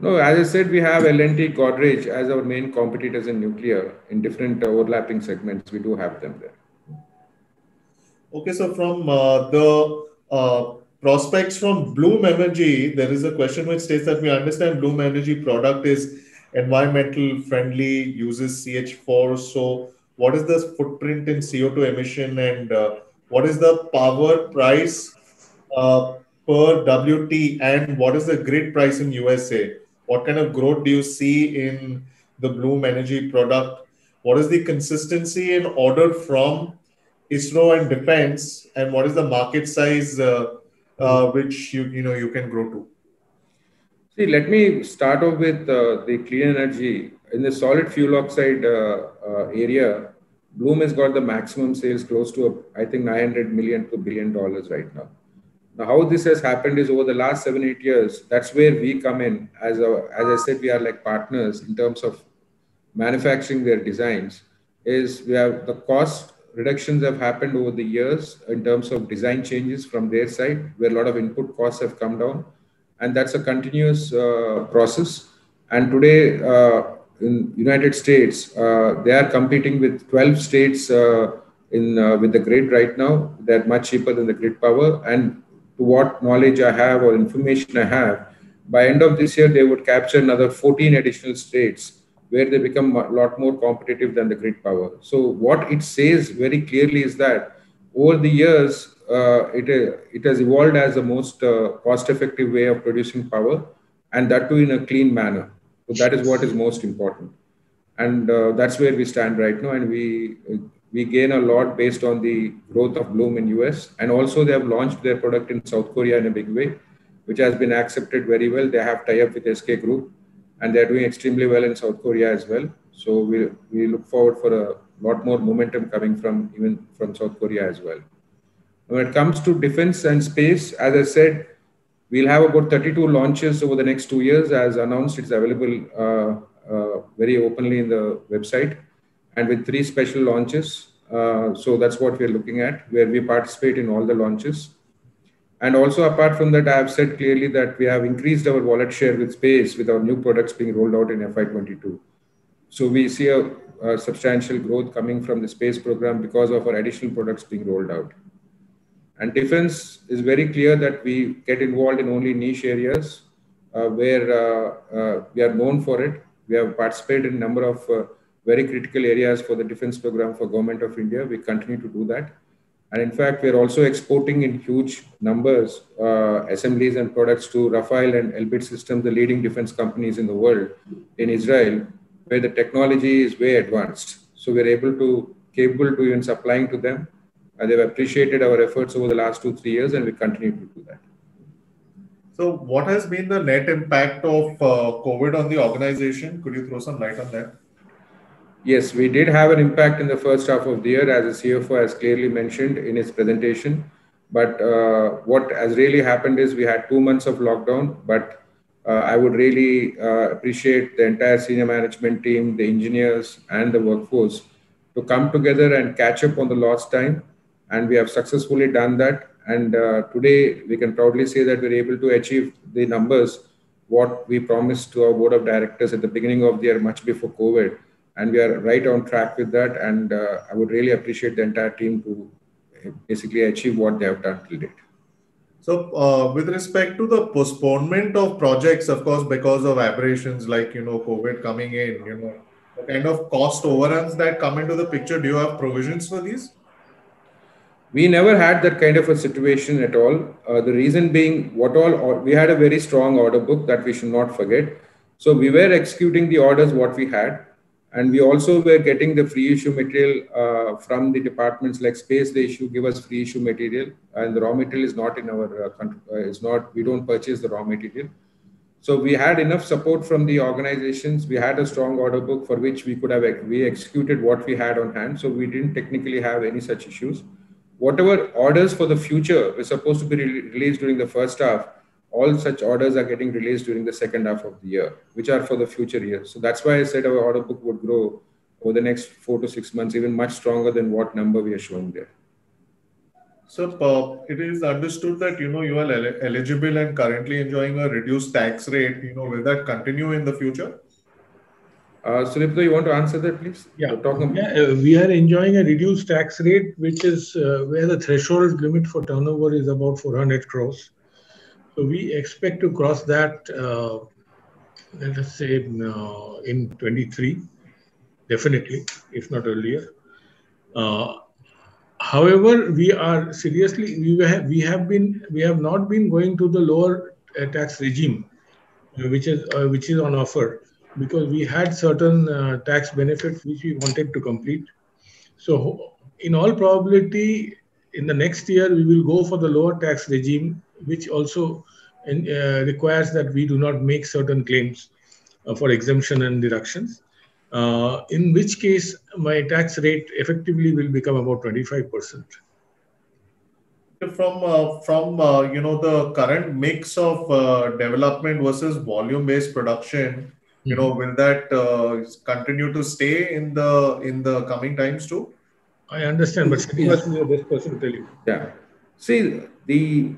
No, as I said, we have L&T, Godrej as our main competitors in nuclear in different overlapping segments. We do have them there. Okay, so from the prospects from Bloom Energy, there is a question which states that we understand Bloom Energy product is environmental friendly, uses CH4. So, what is the footprint in CO2 emission, and what is the power price uh, per WT, and what is the grid price in USA? What kind of growth do you see in the Bloom Energy product? What is the consistency in order from ISRO and defense, and what is the market size which you can grow to? See, let me start off with the clean energy. In the solid fuel oxide area, Bloom has got the maximum sales close to, I think, $900 million to $1 billion right now. Now, how this has happened is over the last 7-8 years, that's where we come in. As I said, we are like partners in terms of manufacturing their designs. Is we have the cost reductions have happened over the years in terms of design changes from their side, where a lot of input costs have come down, and that's a continuous process. And today, in United States, they are competing with 12 states with the grid right now. They're much cheaper than the grid power. And to what knowledge I have or information I have, by end of this year, they would capture another 14 additional states where they become a lot more competitive than the grid power. So what it says very clearly is that over the years, it has evolved as the most cost-effective way of producing power, and that too in a clean manner. So that is what is most important, and that's where we stand right now. And we gain a lot based on the growth of Bloom in US, and also they have launched their product in South Korea in a big way, which has been accepted very well. They have tie-up with SK Group, and they're doing extremely well in South Korea as well. So we look forward for a lot more momentum coming from even from South Korea as well. When it comes to defense and space, as I said, we'll have about 32 launches over the next 2 years. As announced, it's available very openly in the website, and with 3 special launches. So that's what we're looking at, where we participate in all the launches. And also, apart from that, I have said clearly that we have increased our wallet share with space with our new products being rolled out in FY22. So we see a substantial growth coming from the space program because of our additional products being rolled out. And defense is very clear that we get involved in only niche areas where we are known for it. We have participated in a number of very critical areas for the defense program for Government of India. We continue to do that. And in fact, we are also exporting in huge numbers assemblies and products to Rafael and Elbit Systems, the leading defense companies in the world, in Israel, where the technology is way advanced. So we're capable to even supplying to them. And they've appreciated our efforts over the last 2-3 years, and we continue to do that. So what has been the net impact of COVID on the organization? Could you throw some light on that? Yes, we did have an impact in the first half of the year, as the CFO has clearly mentioned in his presentation. But what has really happened is we had 2 months of lockdown, but I would really appreciate the entire senior management team, the engineers and the workforce to come together and catch up on the lost time. And we have successfully done that. And today we can proudly say that we're able to achieve the numbers, what we promised to our board of directors at the beginning of the year, much before COVID. And we are right on track with that. And I would really appreciate the entire team to basically achieve what they have done till date. So with respect to the postponement of projects, of course, because of aberrations like, COVID coming in, the kind of cost overruns that come into the picture, do you have provisions for these? We never had that kind of a situation at all. The reason being, we had a very strong order book that we should not forget. So we were executing the orders what we had, and we also were getting the free issue material from the departments like space. They give us free issue material, and the raw material is not in our country. We don't purchase the raw material. So we had enough support from the organizations. We had a strong order book for which we executed what we had on hand. So we didn't technically have any such issues. Whatever orders for the future were supposed to be released during the first half, all such orders are getting released during the second half of the year, which are for the future years. So that's why I said our order book would grow over the next 4 to 6 months, even much stronger than what number we are showing there. So it is understood that you are eligible and currently enjoying a reduced tax rate. Will that continue in the future? Sulipto, you want to answer that, please? Yeah, we are enjoying a reduced tax rate, which is where the threshold limit for turnover is about 400 crores. So we expect to cross that, let us say, in 23, definitely, if not earlier. However, we are seriously, we have not been going to the lower tax regime, which is on offer, because we had certain tax benefits which we wanted to complete. So in all probability, in the next year, we will go for the lower tax regime, which also requires that we do not make certain claims for exemption and deductions. In which case, my tax rate effectively will become about 25%. From the current mix of development versus volume-based production, will that continue to stay in the coming times too? I understand, but Srinivas is the best person to tell you. Yeah. See, the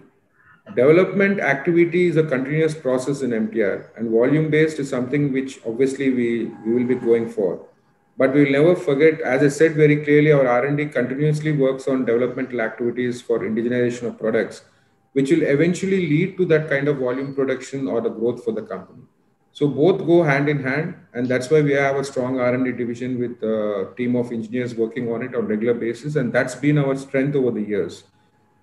development activity is a continuous process in MTR, and volume-based is something which obviously we will be going for. But we'll never forget, as I said very clearly, our R&D continuously works on developmental activities for indigenization of products, which will eventually lead to that kind of volume production or the growth for the company. So both go hand in hand, and that's why we have a strong R&D division with a team of engineers working on it on regular basis, and that's been our strength over the years.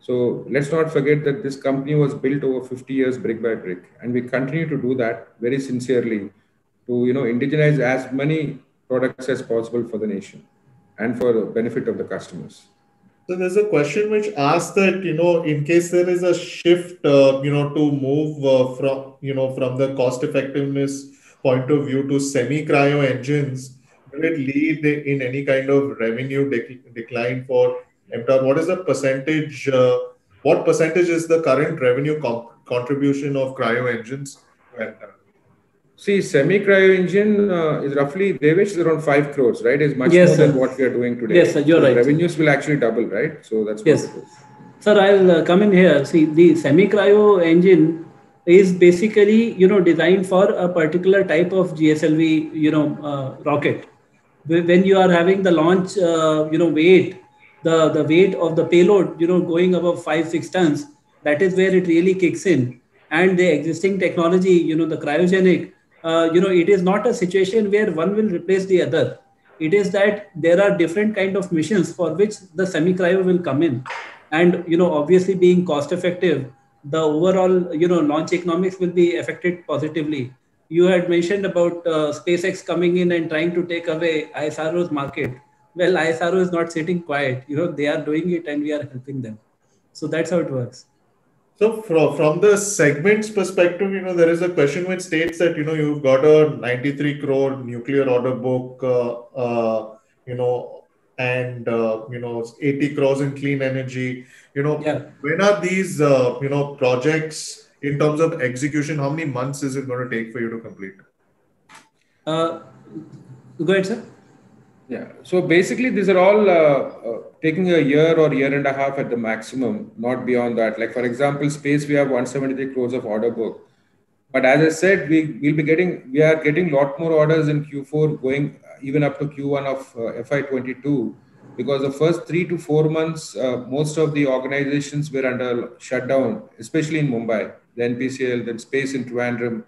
So let's not forget that this company was built over 50 years brick by brick, and we continue to do that very sincerely to indigenize as many products as possible for the nation and for the benefit of the customers. So there's a question which asks that in case there is a shift to move from the cost effectiveness point of view to semi-cryo engines, will it lead in any kind of revenue decline for MTAR? What is the percentage? What percentage is the current revenue contribution of cryo engines to MTAR? See, semi-cryo engine is roughly, Devesh, is around 5 crores, right? It's much more than what we are doing today. Yes, sir, you're right. Revenues will actually double, right? So that's what it is. Sir, I'll come in here. See, the semi-cryo engine is basically, designed for a particular type of GSLV, rocket. When you are having the launch, weight, the weight of the payload, going above 5-6 tons, that is where it really kicks in. And the existing technology, the cryogenic, it is not a situation where one will replace the other. It is that there are different kind of missions for which the semi-cryo will come in. And, obviously being cost effective, the overall, launch economics will be affected positively. You had mentioned about SpaceX coming in and trying to take away ISRO's market. Well, ISRO is not sitting quiet. They are doing it and we are helping them. So that's how it works. So from the segments perspective, there is a question which states that, you've got a 93 crore nuclear order book, and, 80 crores in clean energy. When are these, projects in terms of execution, how many months is it going to take for you to complete? Go ahead, sir. Yeah. So basically, these are all taking a year or year and a half at the maximum, not beyond that. Like, for example, space, we have 173 crores of order book. But as I said, we are getting a lot more orders in Q4 going even up to Q1 of FY22, because the first 3 to 4 months, most of the organizations were under shutdown, especially in Mumbai, the NPCL, then space in Trivandrum.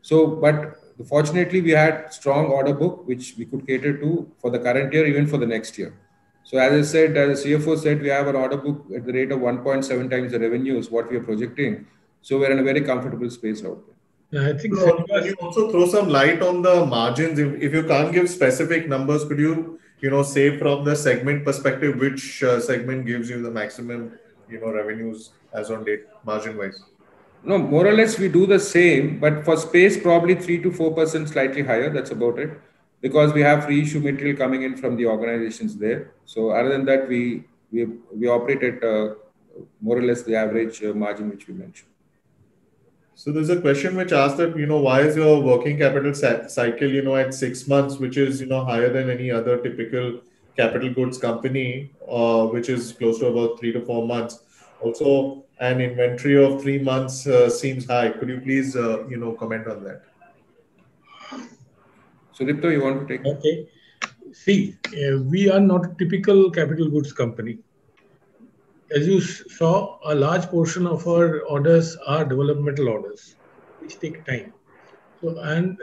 So, but fortunately, we had strong order book, which we could cater to for the current year, even for the next year. So as I said, as the CFO said, we have an order book at the rate of 1.7 times the revenues, what we are projecting. So we're in a very comfortable space out there. I think can you also throw some light on the margins? If you can't give specific numbers, could you, say from the segment perspective, which segment gives you the maximum, revenues as on date, margin-wise? No, more or less we do the same, but for space, probably 3 to 4% slightly higher. That's about it, because we have free issue material coming in from the organizations there. So other than that, we operate at more or less the average margin which we mentioned. So there's a question which asks that, why is your working capital cycle, at 6 months, which is, higher than any other typical capital goods company, which is close to about 3 to 4 months. Also, an inventory of 3 months seems high. Could you please, comment on that? Sudipto, you want to take it? Okay. See, we are not a typical capital goods company. As you saw, a large portion of our orders are developmental orders, which take time.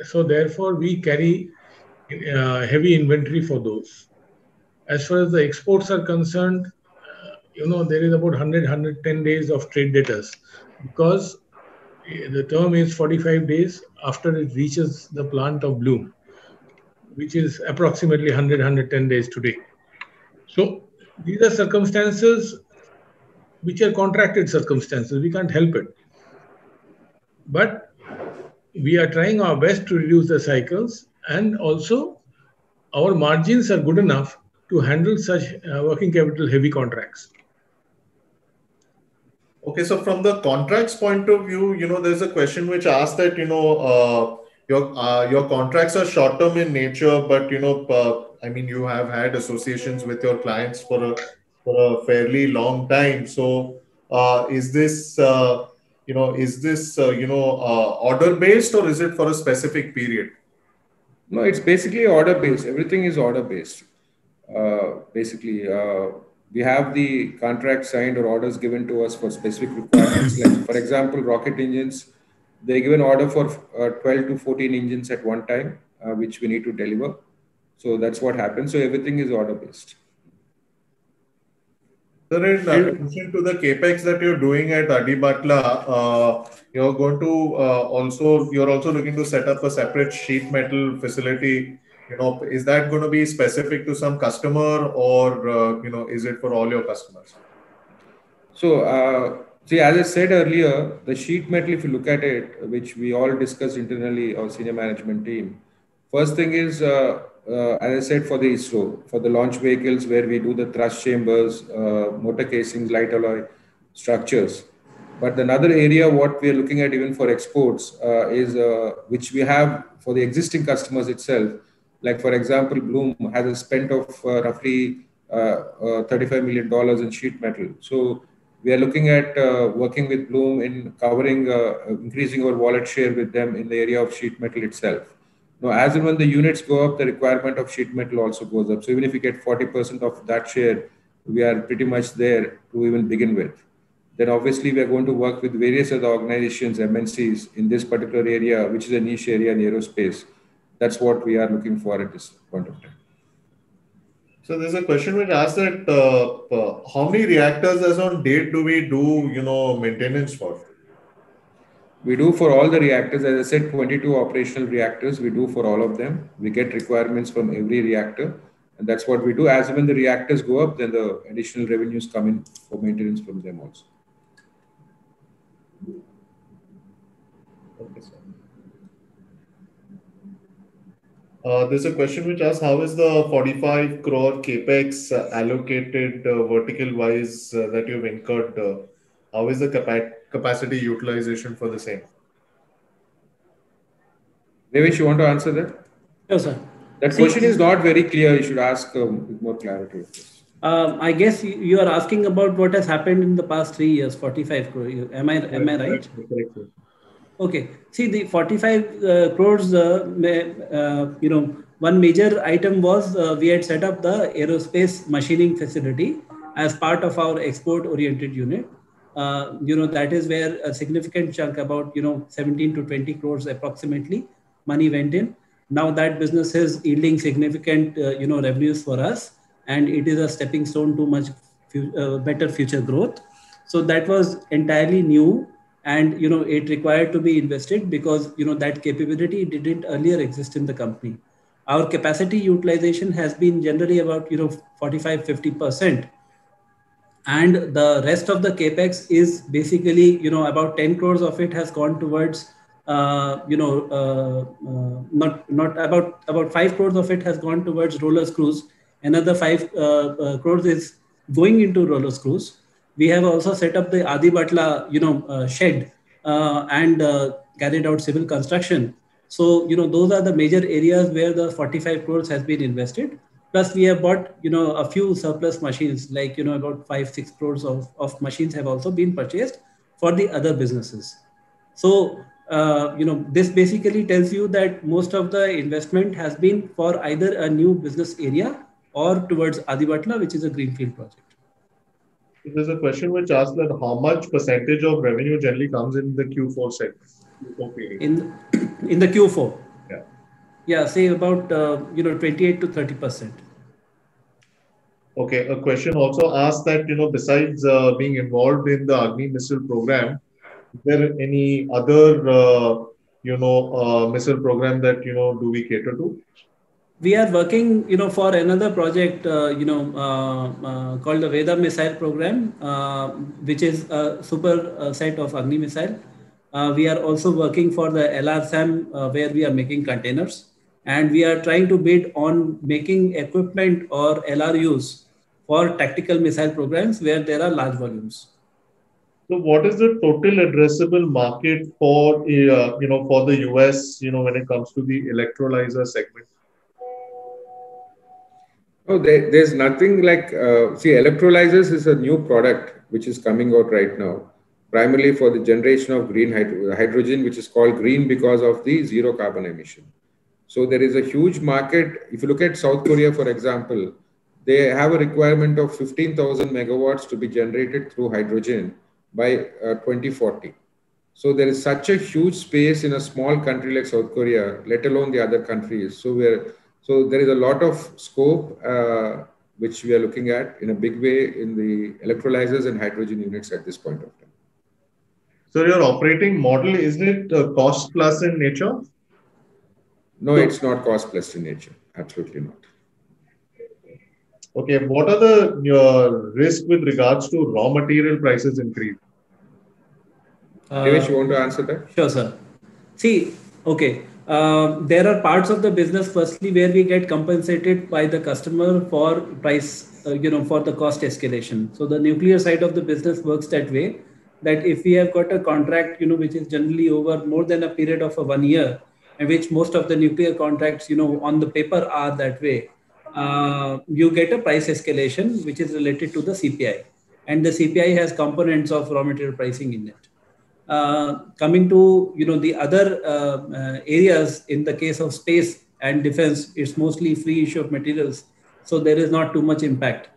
So therefore, we carry heavy inventory for those. As far as the exports are concerned, there is about 110 days of trade debtors, because the term is 45 days after it reaches the plant of Bloom, which is approximately 110 days today. So these are circumstances which are contracted circumstances. We can't help it. But we are trying our best to reduce the cycles, and also our margins are good enough to handle such working capital heavy contracts. Okay, so from the contracts point of view, there's a question which asks that, your contracts are short term in nature, but you have had associations with your clients for a fairly long time. So, is this order based, or is it for a specific period? No, it's basically order based. Everything is order based. Basically, we have the contract signed or orders given to us for specific requirements. Like, for example, rocket engines, they give an order for 12 to 14 engines at one time, which we need to deliver. So that's what happens. So everything is order based. Sir, in addition to the capex that you're doing at Adibatra, you're also looking to set up a separate sheet metal facility. Is that going to be specific to some customer, or is it for all your customers? So, see, as I said earlier, the sheet metal, if you look at it, which we all discussed internally, our senior management team, first thing is, as I said, for the ISRO, for the launch vehicles where we do the thrust chambers, motor casings, light alloy structures. But another area, what we are looking at even for exports, is which we have for the existing customers itself. Like, for example, Bloom has a spend of roughly $35 million in sheet metal. So we are looking at working with Bloom in covering, increasing our wallet share with them in the area of sheet metal itself. Now, as and when the units go up, the requirement of sheet metal also goes up. So even if we get 40% of that share, we are pretty much there to even begin with. Then obviously we are going to work with various other organizations, MNCs, in this particular area, which is a niche area in aerospace. That's what we are looking for at this point of time. So there's a question which asks that how many reactors as on date do we do, maintenance for? We do for all the reactors. As I said, 22 operational reactors. We do for all of them. We get requirements from every reactor. And that's what we do. As when the reactors go up, then the additional revenues come in for maintenance from them also. Okay, sir. There's a question which asks, how is the 45 crore capex allocated vertical wise that you've incurred? How is the capacity utilization for the same? Devesh, you want to answer that? Yes, sir. That question is not very clear. You should ask with more clarity. I guess you are asking about what has happened in the past 3 years, 45 crore. Am I right? Correct. Okay. See, the 45 crores, one major item was we had set up the aerospace machining facility as part of our export-oriented unit. That is where a significant chunk, about 17 to 20 crores approximately, money went in. Now that business is yielding significant revenues for us, and it is a stepping stone to much better future growth. So that was entirely new, and it required to be invested because that capability didn't earlier exist in the company. Our capacity utilization has been generally about 45-50%. And the rest of the capex is basically, about 10 crores of it has gone towards, not about 5 crores of it has gone towards roller screws. Another 5 crores is going into roller screws. We have also set up the Adibatra, shed and carried out civil construction. So, those are the major areas where the 45 crores has been invested. Plus, we have bought, a few surplus machines, like, about 5-6 crores of machines have also been purchased for the other businesses. So, this basically tells you that most of the investment has been for either a new business area or towards Adibatla, which is a greenfield project. There's a question which asks that how much percentage of revenue generally comes in the Q4 segment? Q4 period. In the Q4? Yeah. Yeah, say about 28 to 30%. Okay, a question also asks that, besides being involved in the Agni missile program, is there any other, missile program that, do we cater to? We are working, for another project, called the Veda Missile Program, which is a super set of Agni missile. We are also working for the LRSAM, where we are making containers. And we are trying to bid on making equipment or LRUs for tactical missile programs where there are large volumes. So what is the total addressable market for, for the US, when it comes to the electrolyzer segment? Oh, there's nothing like, see, electrolyzers is a new product which is coming out right now, primarily for the generation of green hydrogen, which is called green because of the zero carbon emission. So there is a huge market. If you look at South Korea, for example, they have a requirement of 15,000 megawatts to be generated through hydrogen by 2040. So there is such a huge space in a small country like South Korea, let alone the other countries. So there is a lot of scope which we are looking at in a big way in the electrolyzers and hydrogen units at this point of time. So your operating model, is it cost plus in nature? No, it's not cost plus in nature. Absolutely not. Okay, what are your risks with regards to raw material prices increase? Devesh, you want to answer that? Sure, sir. See, okay. There are parts of the business, firstly, where we get compensated by the customer for price, for the cost escalation. So the nuclear side of the business works that way, that if we have got a contract, which is generally over more than a period of 1 year, and which most of the nuclear contracts, on the paper are that way, you get a price escalation, which is related to the CPI. And the CPI has components of raw material pricing in it. Coming to the other areas, in the case of space and defense, it's mostly free issue of materials, so there is not too much impact.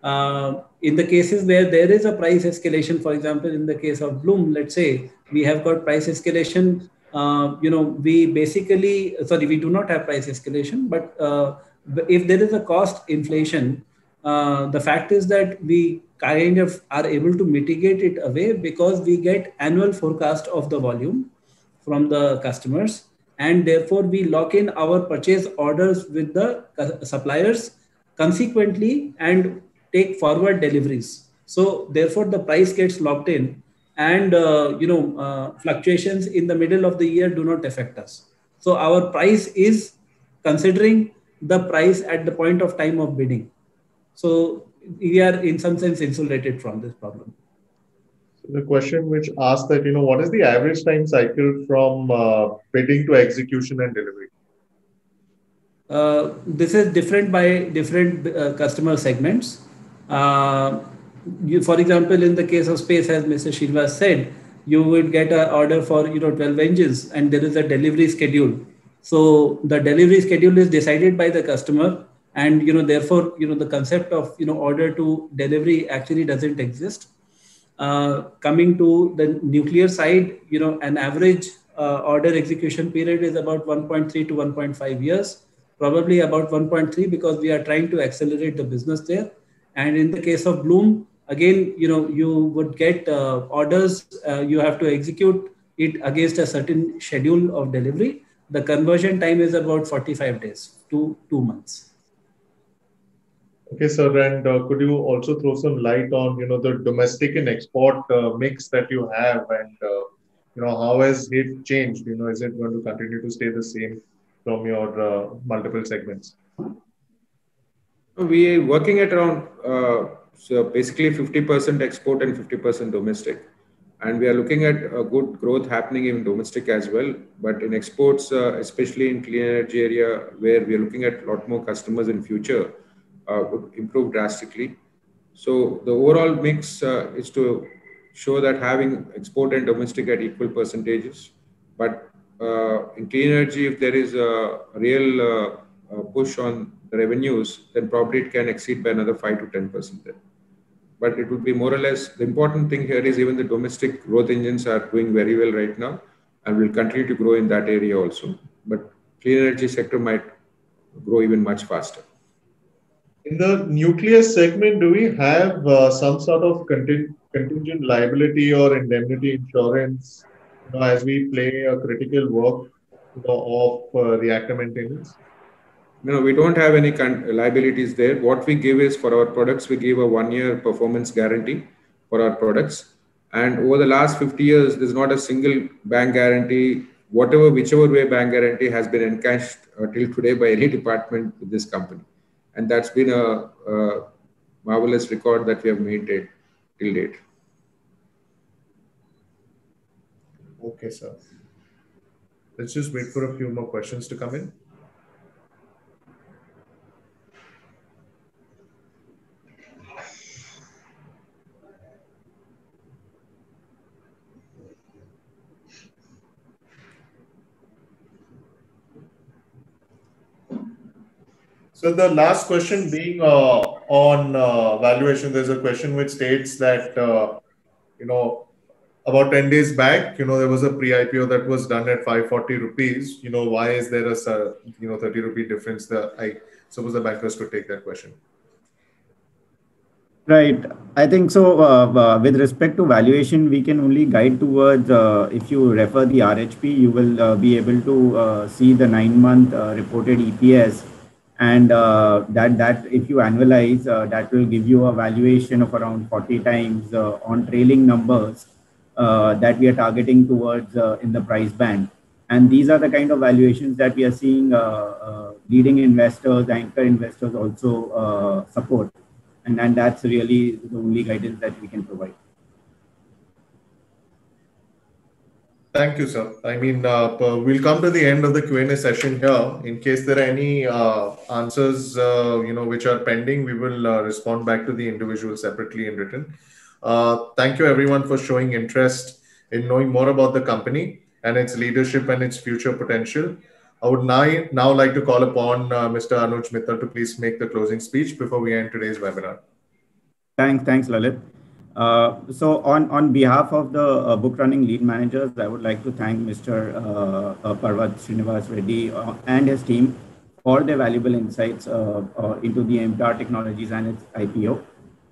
In the cases where there is a price escalation, for example, in the case of Bloom, let's say we have got price escalation. We basically, we do not have price escalation, but if there is a cost inflation, the fact is that we kind of are able to mitigate it away because we get annual forecast of the volume from the customers, and therefore we lock in our purchase orders with the suppliers consequently and take forward deliveries. So therefore the price gets locked in, and fluctuations in the middle of the year do not affect us. So our price is considering the price at the point of time of bidding. So we are in some sense insulated from this problem. So the question which asks that, what is the average time cycle from bidding to execution and delivery? This is different by different customer segments. For example, in the case of space, as Mr. Srinivas said, you would get an order for 12 engines, and there is a delivery schedule. So the delivery schedule is decided by the customer. And therefore, the concept of order to delivery actually doesn't exist. Coming to the nuclear side, an average order execution period is about 1.3 to 1.5 years, probably about 1.3 because we are trying to accelerate the business there. And in the case of Bloom, again, you would get orders. You have to execute it against a certain schedule of delivery. The conversion time is about 45 days to 2 months. Okay, sir, and could you also throw some light on, the domestic and export mix that you have, and how has it changed? Is it going to continue to stay the same from your multiple segments? We are working at around so basically 50% export and 50% domestic. And we are looking at a good growth happening in domestic as well. But in exports, especially in clean energy area, where we are looking at a lot more customers in future, would improve drastically. So the overall mix is to show that having export and domestic at equal percentages. But in clean energy, if there is a real push on the revenues, then probably it can exceed by another 5 to 10% then. But it would be more or less, the important thing here is even the domestic growth engines are doing very well right now and will continue to grow in that area also. But clean energy sector might grow even much faster. In the nuclear segment, do we have some sort of contingent liability or indemnity insurance, as we play a critical work, of reactor maintenance? No, we don't have any liabilities there. What we give is for our products, we give a 1-year performance guarantee for our products. And over the last 50 years, there's not a single bank guarantee, whichever way bank guarantee has been encashed till today by any department with this company. And that's been a marvelous record that we have maintained till date. Okay, sir. Let's just wait for a few more questions to come in. So the last question being on valuation, there's a question which states that, about 10 days back, there was a pre-IPO that was done at 540 rupees. Why is there a 30 rupee difference there? I suppose the bankers could take that question. Right. I think so. With respect to valuation, we can only guide towards, if you refer the RHP, you will be able to see the 9-month reported EPS. And that if you annualize, that will give you a valuation of around 40 times on trailing numbers that we are targeting towards in the price band. And these are the kind of valuations that we are seeing leading investors, anchor investors also support. And that's really the only guidance that we can provide. Thank you, sir. I mean, we'll come to the end of the Q&A session here. In case there are any answers, which are pending, we will respond back to the individual separately in written. Thank you, everyone, for showing interest in knowing more about the company and its leadership and its future potential. I would now like to call upon Mr. Anuj Mittal to please make the closing speech before we end today's webinar. Thanks, Lalit. So on behalf of the book running lead managers, I would like to thank Mr. Parvat Srinivas Reddy and his team for their valuable insights into the MTAR Technologies and its IPO.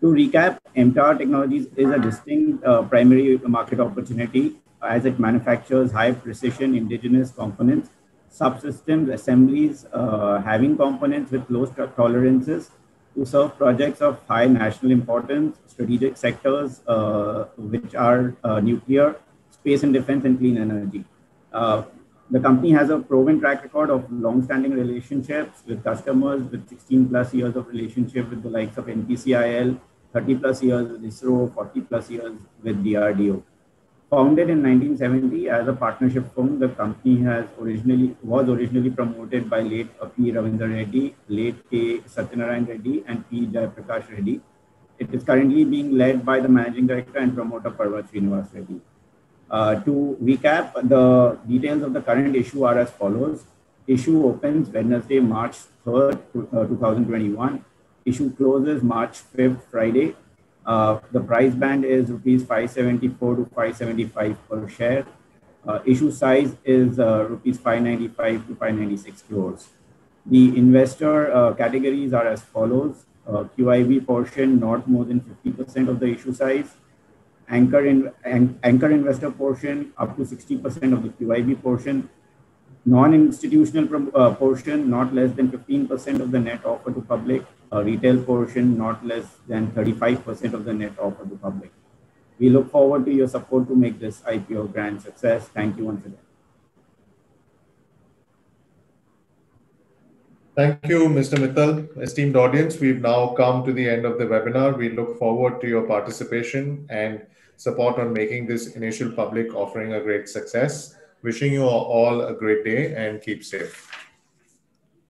To recap, MTAR Technologies is a distinct primary market opportunity as it manufactures high precision indigenous components, subsystems, assemblies, having components with low tolerances to serve projects of high national importance, strategic sectors, which are nuclear, space and defense, and clean energy. The company has a proven track record of long-standing relationships with customers with 16 plus years of relationship with the likes of NPCIL, 30 plus years with ISRO, 40 plus years with DRDO. Founded in 1970 as a partnership firm, the company was originally promoted by late P. Ravindra Reddy, late K. Satyanarayan Reddy, and P. Jayaprakash Reddy. It is currently being led by the managing director and promoter Parvat Srinivas Reddy. To recap, the details of the current issue are as follows. Issue opens Wednesday, March 3rd, 2021. Issue closes March 5th, Friday. The price band is rupees 574 to 575 per share. Issue size is rupees 595 to 596 crores. The investor categories are as follows. QIB portion not more than 50% of the issue size. Anchor investor portion up to 60% of the QIB portion. Non-institutional portion not less than 15% of the net offer to public. Retail portion not less than 35% of the net offer to public. We look forward to your support to make this IPO a grand success. Thank you once again. Thank you, Mr. Mittal. Esteemed audience, we've now come to the end of the webinar. We look forward to your participation and support on making this initial public offering a great success. Wishing you all a great day and keep safe.